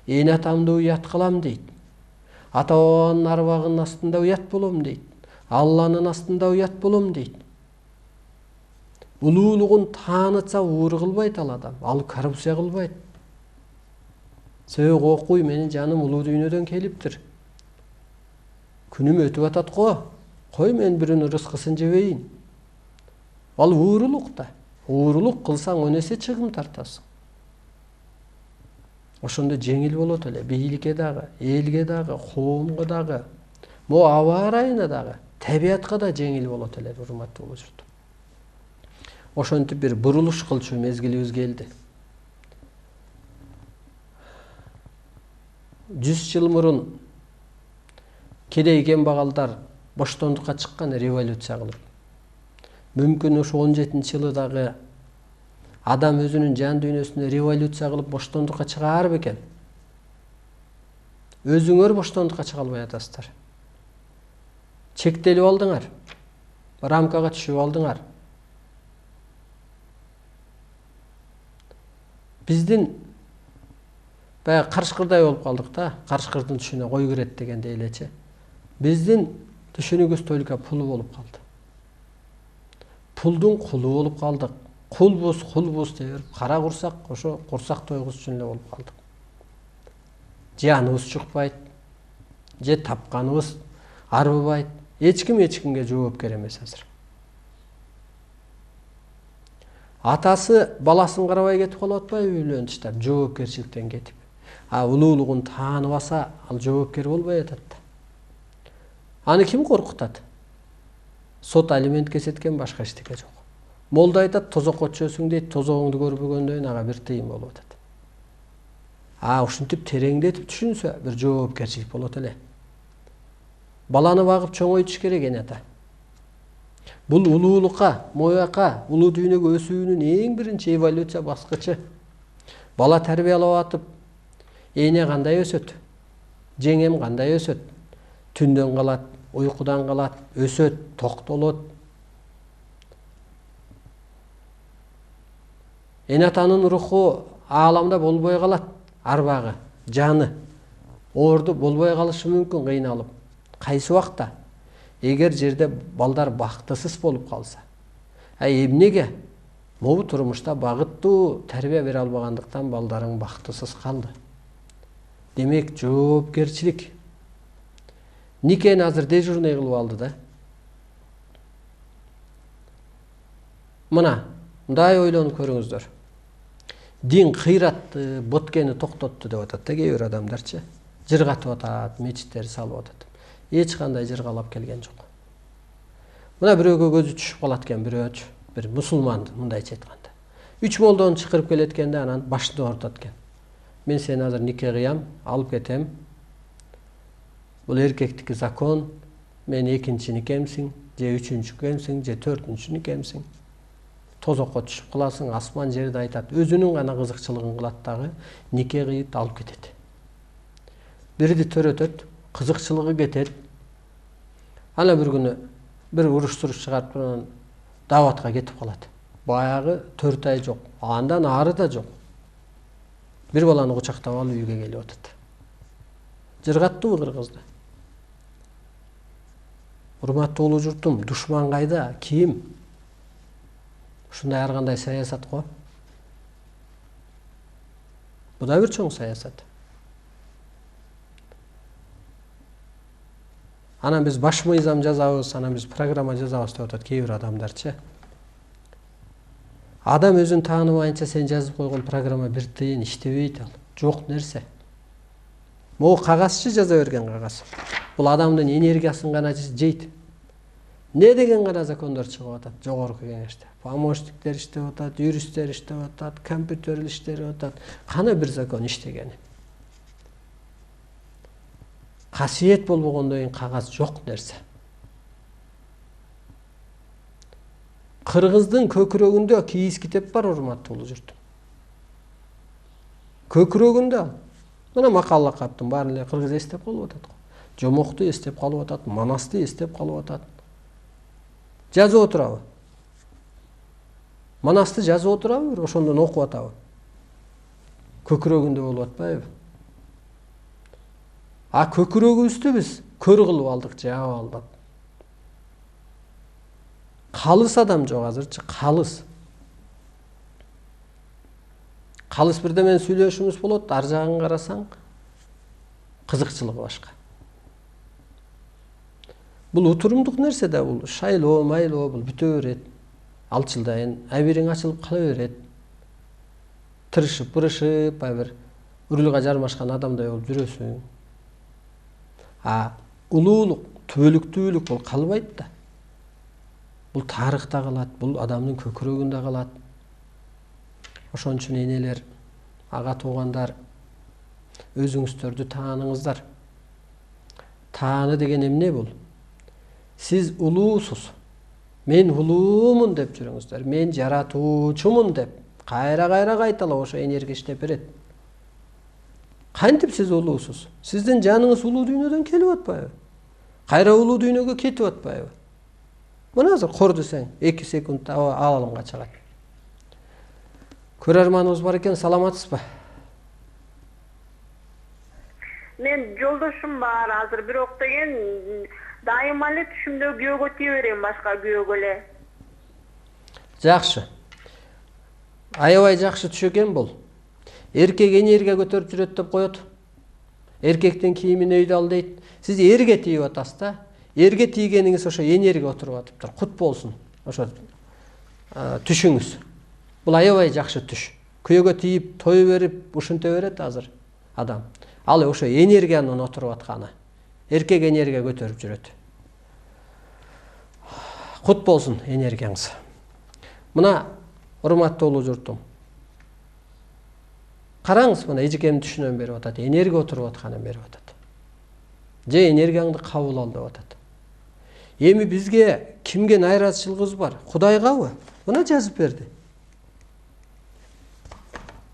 Эне атамды уят кылам дейт. Ата бабанын арбагынын астында уят болом дейт. Алланын астында уят болом дейт. Улуулугун таанытса уур кылбайт ал адам. Ал коррупция кылбайт. Себеби окуй, менин жаным улуу дүйнөдөн келиптир. Күнүм өтүп атат го. Кой мен бирөөнүн рызкысын жебейин. Ал уурулук да. Уурулук кылсаң он эсе чыгым тартасың. Ошондо жеңил болот эле. Бийликке дагы, элге дагы, коомго дагы, мо аба ырайына дагы, табиятка да жеңил болот эле, урматтуу болушут. Ошентип бир бурулуш кылчу мезгилибиз келди. 100 жыл мурун кедей кембагалдар боштондукка чыккан революция кылып. Мүмкүн ошо 17-жылы дагы адам өзүнүн жан дүйнөсүнө революция кылып боштондукка чыгаар бекен? Өзүңөр боштондукка чыга албай атасыздар. Чектелип алдыңар. Рамкага түшүп алдыңар. Биздин баягы карышкырдай болуп калдык да. Карышкырдын түшүнө кой кирет дегендей элечи. Биздин түшүнүгүбүз только пул болуп калды. Пулдун кулу болуп калдык. Кулбуз деп берип, кара курсак, ошо курсак тойгуз үчүн эле болуп калдык. Жаныбыз чукпайт, же тапканыбыз арбыбайт. Эч кимге жоопкер эмес азыр. Атасы баласын карабай кетип калып атпайбы үйлөнүп таштап, жоопкерчиликтен кетип. Улуулугун тааныбаса, ал жоопкер болбой атат да. Аны ким коркутат? Сот алимент кесеткен, башка эчтеке жок. Молда айтат, тозокко түшөсүң дейт, тозогуңду көрбөгөндөн ага бир тыйын болуп атат. Ушинтип тереңдетип түшүнсө, бир жоопкерчилик болот эле. Баланы багып чоңойтуш керек эне ата. Бул улуулукка, моюкка, улуу дүйнөгө өсүүнүн эң биринчи эволюция баскычы. Бала тарбиялап атып, эне кандай өсөт? Жеңем кандай өсөт? Түндөн калат, уйкудан калат, өсөт, токтолот. Эне атанын руху ааламда болбой калат, арбагы, жаны. Орду болбой калышы мүмкүн, кыйналып. Кайсы убакта? эгер жерде балдар бактысыз болуп калса, эмнеге могу турмушта багыттуу тарбия бере албагандыктан балдарың бактысыз калды. Демек жоопкерчилик. Никени азыр дежурный кылып алды да. Мына мындай ойлонуп көрүңүздөр. Дин кыйратты, боткени токтотту деп атат да кээ бир адамдарчы. Жыргатып атат, мечиттерди салып атат. Эч кандай жыргалап келген жок. Мына бирөөгө көзү түшүп калат экен, бир мусулманды мындайча айтканда. 3 молдону чакырып келет экен да анан башын ортот экен. Мен сени азыр нике кыям, алып кетем. Бул эркектики закон. Мен экинчи никемсиң, же үчүнчү никемсиң, же төртүнчү никемсиң. Тозокко түшүп каласың, асман жерди айтат. Өзүнүн гана кызыкчылыгын кылат дагы, нике кыйып алып кетет. Бирди төрөтөт, кызыкчылыгы кетет. Ана бир күнү бир уруш-суруш чыгарып турган дааватка кетип калат. Баягы 4 ай жок, андан ары да жок. Бир баланы кучактап алып үйгө келип атат. Жыргаттыбы кыргызды? Урматтуу улуу журтум, душман кайда? Ким? Ушундай ар кандай саясат го. Бу да бир чоң саясат. Анан биз баш мыйзам жазабыз, анан биз программа жазабыз деп атат кээ бир адамдарчы. Адам өзүн тааныбайынча сен жазып койгон программа бир тыйын иштебейт ал. Жок нерсе. Могу кагазчы жаза берген кагаз. Бул адамдын энергиясын гана жейт. Не деген гана закондор чыгып атат жогорку кеңеште. Помощниктер иштеп атат, юристтер иштеп атат, компьютер иштеп атат. Кана бир закон иштегени. Касиет болбогондон кийин кагаз жок нерсе. Кыргыздын көкүрөгүндө кийиз китеп бар, урматтуу улуу журт. Көкүрөгүндө мына макал лакаптын баарын эле кыргыз эстеп калып атат го. Жомокту эстеп калып атат, Манасты эстеп калып атат. Жазып отурабы? Манасты жазып отурабы, бир ошондон окуп атабы? Көкүрөгүндө болуп атпайбы? А көкүрөгүбүздү биз көр кылып алдык, жаап алдык. Калыс адам жок азырчы, калыс. Калыс бирде менен сүйлөшүшүбүз болот, ар жагын карасаң кызыкчылыгы башка. Бул утурумдук нерсе да, бул шайлоо, майлоо, бул бүтө берет. Алчылдайын, абириң ачылып кала берет. Тырышып, бырышып, бир урулга жармашкан адамдай болуп жүрөсүң. А улуулук, түбөлүктүүлүк бул калбайт да. Бул тарыхта калат, бул адамдын көкүрөгүндө калат. Ошон үчүн энелер, ага туугандар, өзүңүздөрдү тааныңыздар. Тааны деген эмне бул? Сиз улуусуз. Мен улуумун деп жүрүңүздөр. Мен жаратуучумун деп кайра-кайра кайталап ошо энергия иштеп берет. Кантип сиз улуусуз? Сиздин жаныңыз улуу дүйнөдөн келип атпайбы? Кайра улуу дүйнөгө кетип атпайбы? Мына азыр кор десең 2 секундта алалымга чыгат. Көрөрманыбыз бар экен, саламатсызбы? Мен жолдошум бар, азыр бирок деген дайыма эле түшүмдө күйөөгө тие берем, башка күйөөгө эле. Жакшы. Аябай жакшы түш экен бул. Эркек энергия көтөрүп жүрөт деп коет. Эркектин кийимин өйдө ал дейт. Сиз эрге тийип атасыз да. Эрге тийгениңиз ошо энергия отуруп атыптыр. Кут болсун. Ошо түшүңүз. Бул аябай жакшы түш. Күйөөгө тийип, той берип, ушинте берет азыр адам. Ал ошо энергиянын отуруп атканы. Эркек энергия көтөрүп жүрөт. Кут болсун энергияңыз. Мына урматтуу улуу журтум. Караңыз, мына эжекемдин түшүнөн берип атат, энергия отуруп атканын берип атат. Же энергияңды кабыл ал деп атат. Эми бизге кимге найразычылыгыбыз бар? Кудайгабы? Мына жазып берди.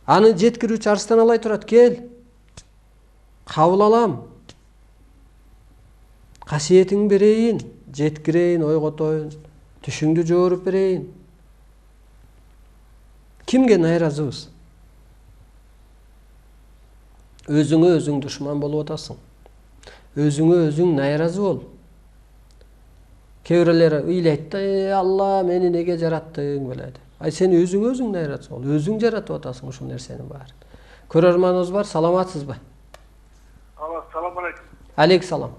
Аны жеткирүүчү Арстан Алай турат, кел. Кабыл алам. Касиетиң берейин, жеткирейин, ойготоюн, түшүңдү жооруп берейин. Кимге найразыбыз? Өзүңө өзүң душман болуп атасың. Өзүңө өзүң найразы бол. Kээ бирлери ыйлайт да, Алла мени неге жараттың белет. Ай сен өзүң жаратсың, ол өзүң жаратып атасың ушул нерсенин баарын. Көрөрманыбыз бар, саламатсызбы? Салам алейкум. Алейкум салам.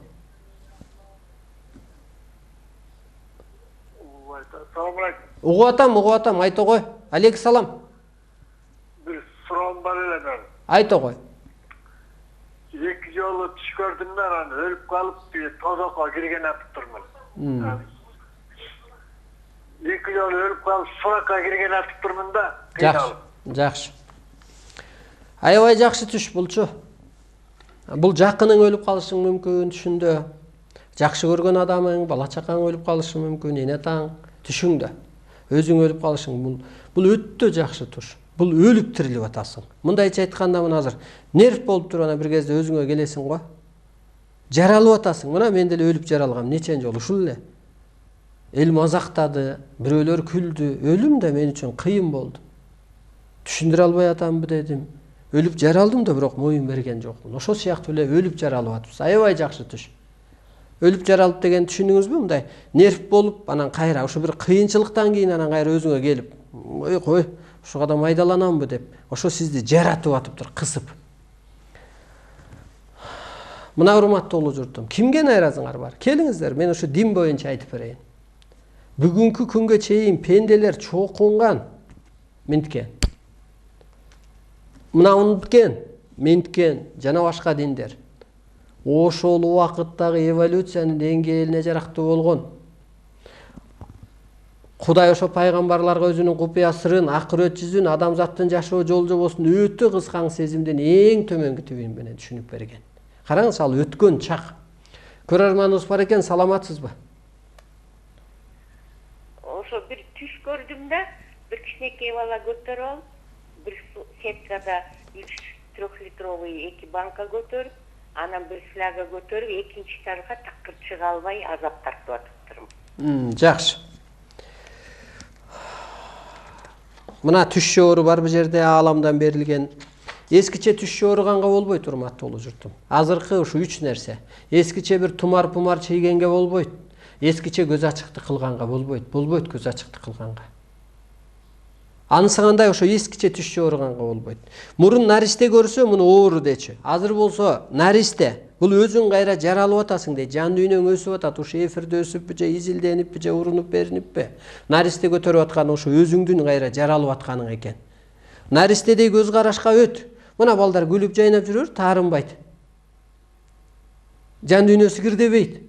Салам алейкум. Угуп атам, айта кой. Алейкум салам. Bir суроом бар эле. Айта кой. 2 жолу түш көрдүм мен, аны өлүп калып, тозокко кирген атыптырмын. 2 жолу өлүп калып, суракка кирген атыптырмын да. Жакшы. Аябай жакшы түш булчу. Бул жакының өлүп калышың мүмкүн түшүндө. Жакшы көргөн адамың, бала чакаң өлүп калышы мүмкүн, эне таң түшүңдө. Өзүң өлүп калышың, бул өтө жакшы туш. Бул өлүп тирилип атасың. Мындайча айтканда мына азыр нерв болуп туруп ана бир кезде өзүңө келесиң го. Жаралып атасың. Мына мен деле өлүп жаралгам, нечен жолу ушул эле. Эл мазактады, бирөөлөр күлдү. Өлүм да мен үчүн кыйын болду. Түшүндүрө албай атамбы дедим. Өлүп жаралдым да, бирок моюн берген жокмун. Ошол сыяктуу эле өлүп жаралып атабыз. Аябай жакшы түш. Өлүп жаралып деген түшүндүңүзбү? Мындай нерв болуп, анан кайра ушу бир кыйынчылыктан кийин анан кайра өзүңө келип, ой кой, ушуга да майдаланамбы деп, ошо сизди жаратып атыптыр, кысып. Мына урматтуу журтум, кимге найразыңар бар? Келиңиздер, мен ушу дин боюнча айтып берейин. Бүгүнкү күнгө чейин пенделер чоокунган менткен. Мына менткен жана башка диндер. Ошол убакыттагы эволюциянын деңгээлине жарактуу болгон. Кудай ошо пайгамбарларга өзүнүн купуя сырын, акырет жүзүн, адамзаттын жашоо жол жобосун өтө кыскаң сезимден эң төмөнкү түбүн менен түшүнүп берген. Караңыз, ал өткөн чак. Көрөрманыбыз бар экен, саламатсызбы? Ошо бир түш көрдүм да, бир кичинекей бала көтөрүп алып, бир сеткада 3-литровый 2 банка көтөрүп, анан бир фляга көтөрүп, экинчи этажга такыр чыга албай азап тартып атыптырмын. Жакшы. Мына түш жоору бар бу жерде ааламдан берилген. Эскиче түш жооруганга болбойт, урматтуу журтум. Азыркы ушу 3 нерсе. Эскиче бир тумар-пумар чейгенге болбойт. Эскиче көз ачыкты кылганга болбойт. Болбойт көз ачыкты кылганга. Анысыгандай ошо эскиче түш жооруганга болбойт. Мурун наристе көрсө муну оору дечи. Азыр болсо наристе. Бул өзүң кайра жаралып атасың дейт. Жан дүйнөң өсүп атат. Ушу эфирде өсүппү же изилдениппи же урунуп бериниппи? Наристе көтөрүп аткан ушу өзүңдүн кайра жаралып атканың экен. Наристедей көз карашка өт. Мына балдар күлүп жайнап жүрөр, таарынбайт. Жан дүйнөсү кирдебейт.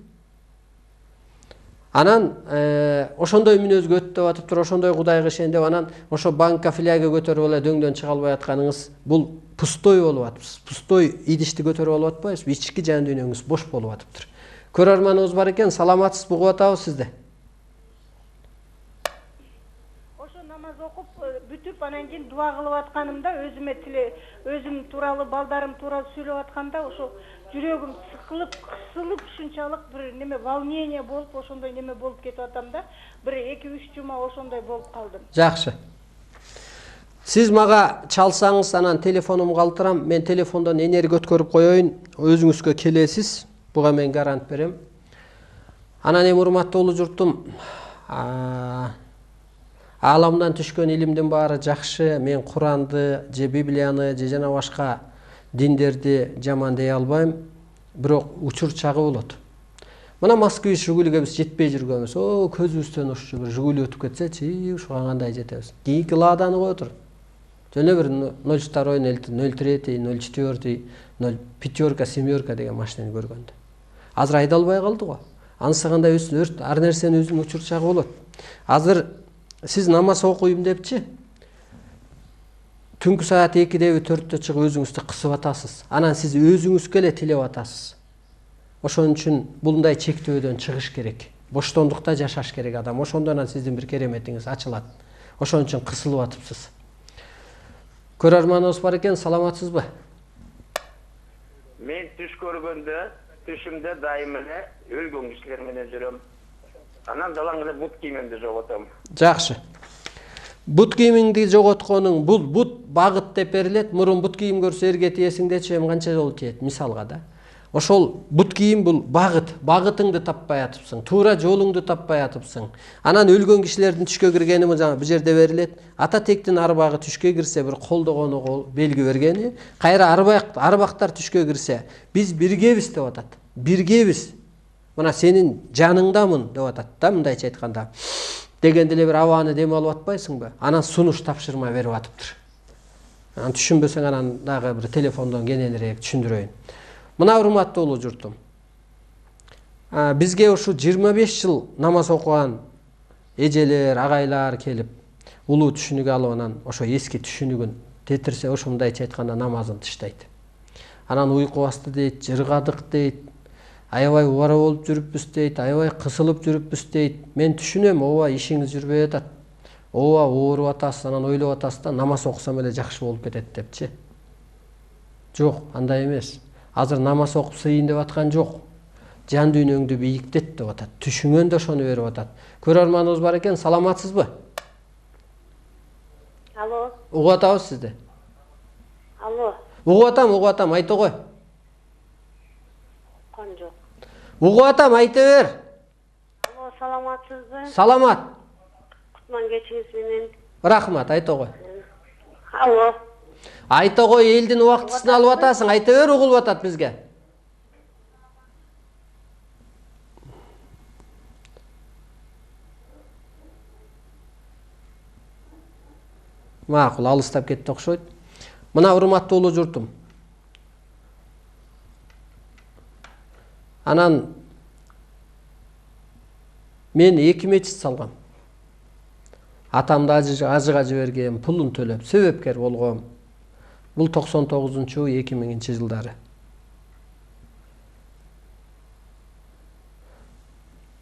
Анан ошондой мүнөзгө өттүп атыптыр, ошондой Кудайга ишендеп, анан ошо банка фляга көтөрүп эле дөңдөн чыга албай атканыңыз бул пустой болуп атыпсыз. Пустой идишти көтөрүп алып атпайсызбы? Ички жан дүйнөңүз бош болуп атыптыр. Көрөрманыбыз бар экен, саламатсыз, угуп атабыз сизди. Ошо намаз окуп бүтүп, анан кийин дуа кылып атканымда өзүм тууралуу, балдарым тууралуу сүйлөп атканда ошо жүрөгүм сыкылып, кысылып, ушунчалык бир неме волнение болуп, ошондой неме болуп кетип атам да, бир 2-3 жума ошондой болуп калдым. Жакшы. Сиз мага чалсаңыз, анан телефонум калтырам, мен телефондон энерги өткөрүп коеюн, өзүңүзгө келесиз. Буга мен гарант берем. Анан эми урматтуу журтум, ааламдан түшкөн илимдин баары жакшы. Мен Куранды же Библияны же жана башка диндерди жаман дей албайм, бирок учур чагы болот. Мына Москвич Жигулиге биз жетпей жүргөнбүз. О, көзүбүздөн ушу бир Жигули өтүп кетсечи, ушуга кандай жетебиз? Кийинки Ладаны кой тур. Жөн бир 02, 03, 04, 05, 7 деген машинени көргөндө. Азыр айдалбай калды го. Ансыганда өрт, ар нерсенин өзүнүн учур чагы болот. Азыр сиз намаз окуйм депчи, түнкү саат 2-деби 4-тө чыгып өзүңүздү кысып атасыз. Анан сиз өзүңүзгө эле тилеп атасыз. Ошон үчүн булундай чектөөдөн чыгыш керек. Боштондукта жашаш керек адам. Ошондон сиздин бир кереметиңиз ачылат. Ошон үчүн кысылып атыпсыз. Көрөрманыбыз бар экен, саламатсызбы? Мен түш көргөндө, түшүмдө дайым эле өлгөн кишилер менен жүрөм. Анан далаң эле бут кийимимди жоготом. Жакшы. Бут кийимиңди жоготконуң бул бут багыт деп берилет. Мурун бут кийим көрсө эрге тиесиң дечи, эми канча жолу тиет, мисалга да. Ошол бут кийим бул багыт, багытыңды таппай атыпсың, туура жолуңду таппай атыпсың. Анан өлгөн кишилердин түшкө киргени жаңа бул жерде берилет. Ата тектин арбагы түшкө кирсе бир колдогону белги бергени, кайра арбактар түшкө кирсе, биз биргебиз деп атат. Биргебиз. Мына сенин жаныңдамын деп атат да, мындайча айтканда. Дегенде эле бир абаны дем алып атпайсыңбы? Анан сунуш тапшырма берип атыптыр. Анан түшүнбөсөң анан дагы бир телефондон кененирээк түшүндүрөйүн. Мына урматтуу улуу журтум. Бизге ушу 25 жыл намаз окуган эжелер, агайлар келип, улуу түшүнүк алып анан ошо эски түшүнүгүн тетирсе, ошо мындайча айтканда намазын тыштайт. Анан уйку басты дейт, жыргадык дейт, аябай убара болуп жүрүппүз дейт, аябай кысылып жүрүппүз дейт. Мен түшүнөм, ооба ишиңиз жүрбөй атат. Ооба ооруп атасыз, анан ойлоп атасыз да, намаз окусам эле жакшы болуп кетет депчи. Жок, андай эмес. Азыр намаз окуп сыйын деп аткан жок. Жан дүйнөңдү бийиктет деп атат. Түшүңөн да ошону берип атат. Көрөрманыбыз бар экен, саламатсызбы? Алло. Угуп атабыз сизди. Алло. Угуп атам, айта кой. Кон жок. Угуп атам, айта бер. Алло, саламатсызбы? Саламат. Кутман кечиңиз менен. Рахмат, айта кой. Алло. Айта кой, элдин убактысын алып атасың, айта бер, угулуп атат бизге. Макул, алыстап кетти окшойт. Мына урматтуу улуу журтум. Анан мен 2 мечит салгам. Атамды ажыга жибергем, пулун төлөп, себепкер болгом. Бул 99-2000 жылдары.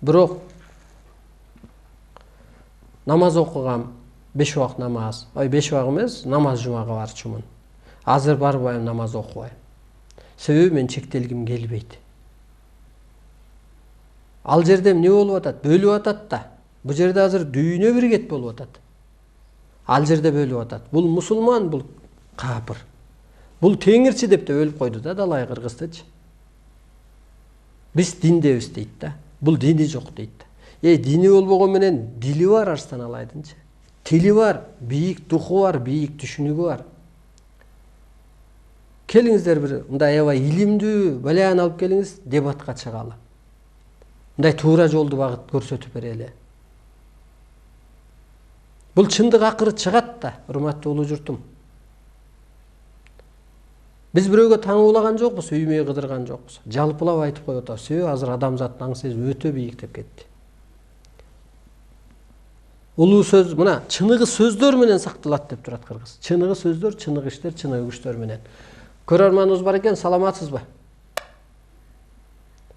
Бирок намаз окугам, 5 убак намаз. 5 убак эмес, намаз жумага барчумун. Азыр барбайм, намаз окубайм. Себеби мен чектелгим келбейт. Ал жерде эмне болуп атат? Бөлүп атат да. Бул жерде азыр дүйнө биргет болуп атат. Ал жерде бөлүп атат. Бул мусулман, бул капыр. Бул теңирчи деп те өлүп койду да, далай кыргыздычы. Биз диндебиз дейт да. Бул дини жок дейт. Дини болбогон менен дили бар Арстан Алайдынчы. Тили бар, бийик духу бар, бийик түшүнүгү бар. Келиңиздер бир мындай аябай илимдүү балаян алып келиңиз, дебатка чыгалы. Мындай туура жолду багыт көрсөтүп берели. Бул чындык акыры чыгат да, урматтуу улуу журтум. Биз бирөөгө таңуулаган жокпуз, үймөй кыдырган жокпуз. Жалпылап айтып коюп атабыз. Себеби азыр адамзаттын аң сезими өтө бийиктеп кетти. Улуу сөз, мына чыныгы сөздөр менен сакталат деп турат кыргыз. Чыныгы сөздөр, чыныгы иштер, чыныгы күчтөр менен. Көрөрманыбыз бар экен, саламатсызбы?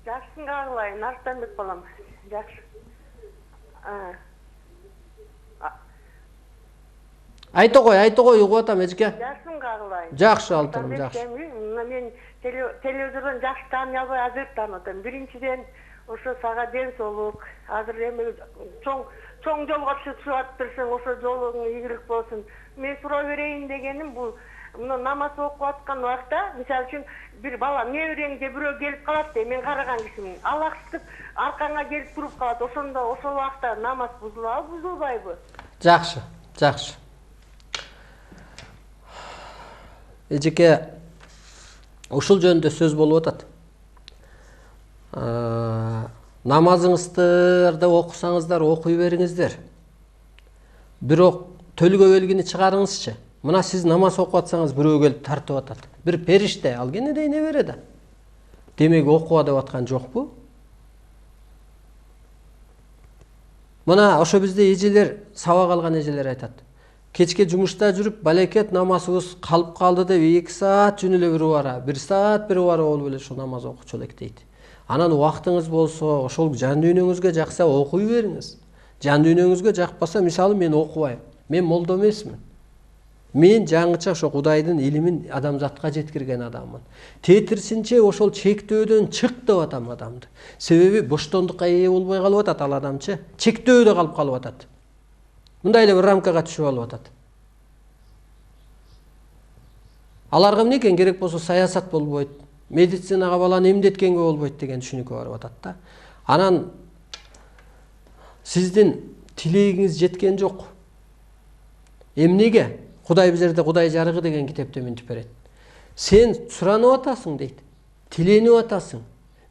Жакшысын кагылайын, Арстанбек балам. Жакшы. Айта кой, угуп атам эжеке. Жакшысын кагылайын. Жакшы алтыным, жакшы. Мен телевизордон жакшы тааный албай азыр таанытам. Биринчиден ошо сага ден соолук. Азыр эми чоң жолго чыгып атырсың, ошо жолуң ийгилик болсун. Мен суроо берейин дегеним бул мына намаз окуп аткан убакта, мисалы үчүн бир бала неберең же бирөө келип калат де, мен караган кишимин. Алаксытып аркаңа келип туруп калат. Ошондо ошол убакта намаз бузулабы, бузулбайбы? Жакшы. Эжеке, ушул жөнүндө сөз болуп атат. Намазыңызды окусаңыздар, окуй бериңиздер. Бирок төлгө белгини чыгарыңызчы. Мына сиз намаз окуп атсаңыз, бирөө келип тартып атат. Бир периште, ал кенедей небере да. Демек окуа деп аткан жокпу? Мына ошо бизде эжелер, сабак алган эжелер айтат. Кечке жумушта жүрүп, балекет намазыбыз калып калды деп 2 саат жөн эле бир убара, 1 саат бир убара болуп эле ошо намаз окучу элек дейт. Анан убактыңыз болсо, ошол жан дүйнөңүзгө жакса окуй бериңиз. Жан дүйнөңүзгө жакпаса, мисалы мен окубайм. Мен молдо эмесмин. Мен жаңыча ошо Кудайдын илимин адамзатка жеткирген адаммын. Тетирсинче ошол чектөөдөн чык деп атам адамды. Себеби боштондукка ээ болбой калып атат ал адамчы. Чектөөдө калып калып атат. Мындай эле бир рамкага түшүп алып атат. Аларга эмне экен керек болсо саясат болбойт. медицинага баланы эмдеткенге болбойт деген түшүнүккө барып атат да. Анан сиздин тилегиңиз жеткен жок. Эмнеге? Кудай бул жерде Кудай жарыгы деген китепте мынтип берет. Сен суранып атасың дейт. Тиленип атасың.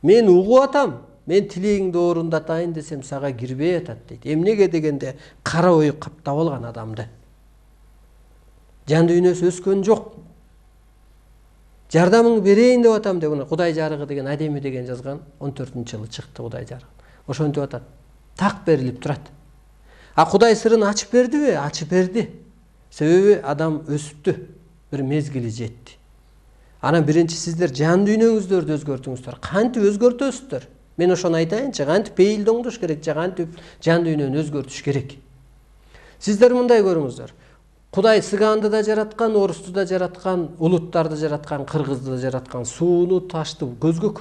Мен угуп атам. Мен тилегиңди орундатайын десем сага кирбей атат дейт. Эмнеге дегенде кара ой каптап алган адамды. Жан дүйнөсү өскөн жок. Жардамыңды берейин деп атам деп Кудай жарыгы деген адеми деген жазган 14-жылы чыкты Кудай жарыгы. Ошентип атат. Так берилип турат. А Кудай сырын ачып бердиби? Ачып берди. Себеби адам өсүптү. Бир мезгили жетти. Анан биринчи сиздер жан дүйнөңүздөрдү өзгөртүңүздөр. Кантип өзгөртөсүздөр? Мен ошону айтайынчы, кантип пейилди оңдош керек, кантип жан дүйнөнү өзгөртүш керек. Сиздер мындай көрүңүздөр. Кудай сыганды да жараткан, орусту да жараткан, улуттарды жараткан, кыргызды да жараткан, сууну, ташты, көзгө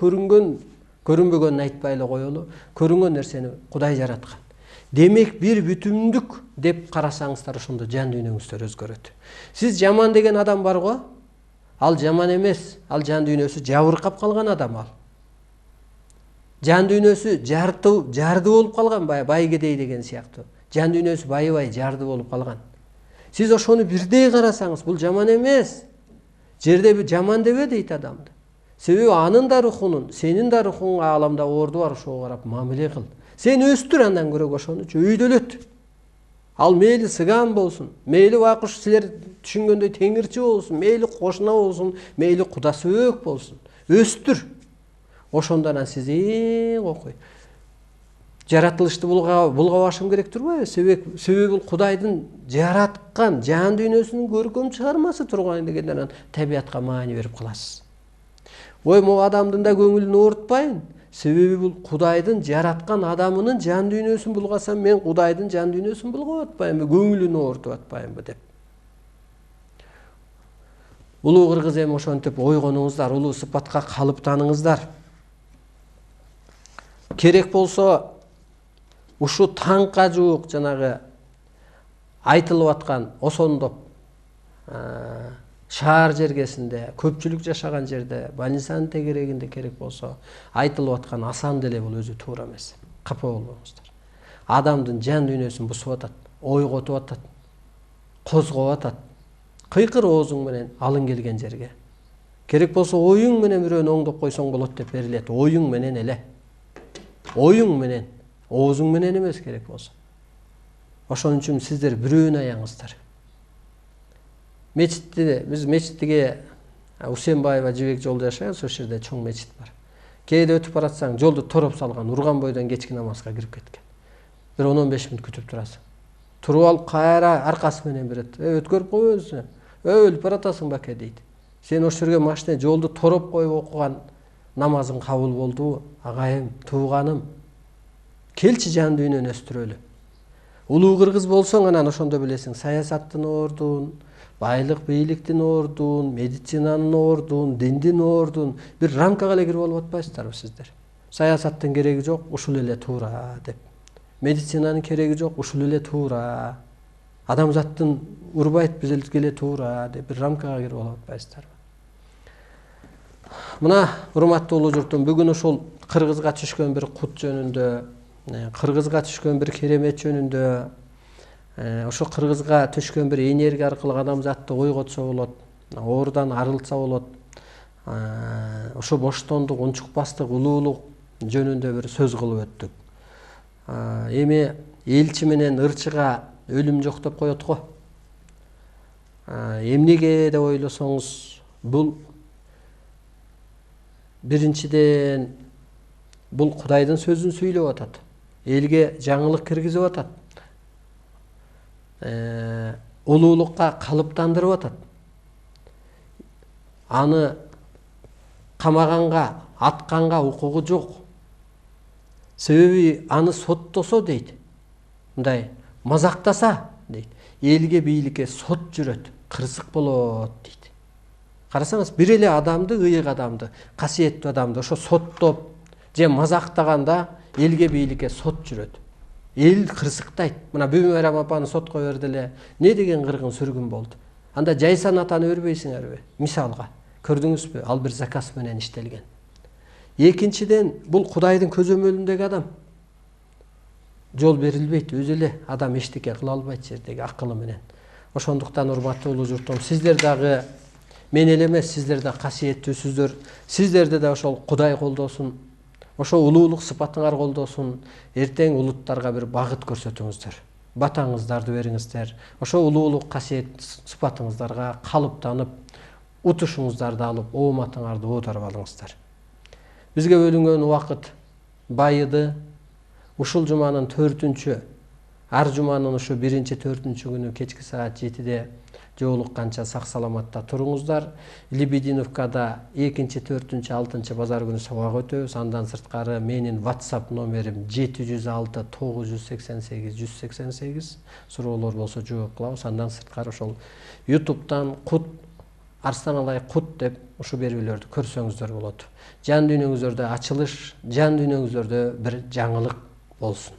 көрүнбөгөнүн айтпай эле коелу, көрүнгөн нерсени Кудай жараткан. Демек бир бүтүмдүк деп карасаңыздар ошондо жан дүйнөңүздөр өзгөрөт. Сиз жаман деген адам бар го? Ал жаман эмес, ал жан дүйнөсү жабыркап калган адам ал. Жан дүйнөсү жарды болуп калган, байгедей деген сыяктуу. Жан дүйнөсү байыбай жарды болуп калган. Сиз ошону бирдей карасаңыз, бул жаман эмес. Жерде жаман дебе дейт адамды. Себеби анын да рухунун, сенин да рухуңа ааламда орду бар, ошого карап мамиле кыл. Сен өстүр андан көрөк ошонучу өйдөлөт. Ал мейли сыган болсун, мейли байкуш силер түшүнгөндөй теңирчи болсун, мейли кошуна болсун, мейли кудасы өк болсун. Өстүр. Ошондон сиз окуй. Жаратылышты булгабашым керек турбайбы? Себеби бул Кудайдын жараткан жан дүйнөсүнүн көркөм чыгармасы турган дегенден табиятка маани берип каласыз. Ой, могу адамдын да көңүлүн оорутпайын. Себеби бул Кудайдын жараткан адамынын жан дүйнөсүн булгасам, мен Кудайдын жан дүйнөсүн булгап атпайынбы, көңүлүн оорутуп атпайынбы деп. Улуу кыргыз эми ошентип ойгонуңуздар, улуу сыпатка калыптаныңыздар. Керек болсо ушу таңка жуук жанагы айтылып аткан осондоп шаар жергесинде, көпчүлүк жашаган жерде, больницанын тегерегинде керек болсо айтылып аткан асан деле бул өзү туура эмес. Капа болбоңуздар. Адамдын жан дүйнөсүн бусуп атат, ойготуп атат, козгоп атат. Кыйкыр оозуң менен алың келген жерге. Керек болсо оюң менен бирөөнү оңдоп койсоң болот деп берилет. Оюң менен эле. Оюң менен, оозуң менен эмес керек болсо. Ошон үчүн сиздер бирөөнү аяңыздар. Биз мечиттиге Усенбаева Жибек жолдо жашайбыз, ошол жерде чоң мечит бар. Кээде өтүп баратсаң, жолду тороп салган, урган бойдон кечки намазга кирип кеткен. Бир 10-15 мүнөт күтүп турасың. Туруп алып кайра аркасы менен берет. Өткөрүп койбойсуң. Өлүп баратасың баке дейт. Сен ошол жерге машина жолду тороп коюп окуган намазың кабыл болдубу? Агайым, тууганым. Келчи жан дүйнөнү өстүрөлү. Улуу кыргыз болсоң, анан ошондо билесиң, саясаттын ордун, байлык бийликтин ордун, медицинанын ордун, диндин ордун бир рамкага эле кирип алып атпайсыздарбы сиздер? Саясаттын кереги жок, ушул эле туура деп. Медицинанын кереги жок, ушул эле туура. Адамзаттын урбайт бизге эле туура деп бир рамкага кирип алып атпайсыздарбы? Мына, урматтуу улуу журтум, бүгүн ушул кыргызга түшкөн бир кут жөнүндө, кыргызга түшкөн бир керемет жөнүндө, ошо кыргызга түшкөн бир энергия аркылуу адамзатты ойготсо болот, оорудан арылтса болот. Ошо боштондук, унчукпастык, улуулук жөнүндө бир сөз кылып өттүк. Эми элчи менен ырчыга өлүм жок деп коет го. Эмнеге деп ойлосоңуз, бул биринчиден бул Кудайдын сөзүн сүйлөп атат. Элге жаңылык киргизип атат. Улуулукка калыптандырып атат. Аны камаганга, атканга укугу жок. Себеби аны соттосо дейт. Мындай мазактаса дейт. Элге бийликке сот жүрөт, кырсык болот дейт. Карасаңыз, бир эле адамды, ыйык адамды, касиеттүү адамды ошо соттоп же мазактаганда элге бийликке сот жүрөт. Эл кырсыктайт. Мына Бүбү Майрам апаны сотко берди эле. Не деген кыргын сүргүн болду. Анда Жайсан атаны бербейсиңерби? Мисалга. Көрдүңүзбү? Ал бир заказ менен иштелген. Экинчиден, бул Кудайдын көзөмөлүндөгү адам. Жол берилбейт, өзү эле адам эчтеке кыла албайт жердеги акылы менен. Ошондуктан урматтуу улуу журтум, сиздер дагы мен эле эмес, сиздер да касиеттүүсүздөр. Сиздерди да ошол Кудай колдосун. Ошо улуулук сыпатыңар колдосун. Эртең улуттарга бир багыт көрсөтүңүздөр. Батаңыздарды бериңиздер. Ошо улуулук касиет сыпатыңыздарга калыптанып, утушуңуздарды алып, ооматыңарды оодарып алыңыздар. Бизге бөлүнгөн убакыт байыды. Ушул жуманын 4-чү, ар жуманын ушу 1-4-чү күнү кечки саат 7-де жолукканча сак саламатта туруңуздар. Лебединовкада 2-4-6 базар күнү сабак өтөбүз. Андан сырткары менин WhatsApp номерим 706 988 188. Суроолор болсо жооп кылабыз. Андан сырткары ошол YouTube'дан Кут Арстаналай Кут деп ушу берүүлөрдү көрсөңүздөр болот. Жан дүйнөңүздөрдө ачылыш, жан дүйнөңүздөрдө бир жаңылык болсун.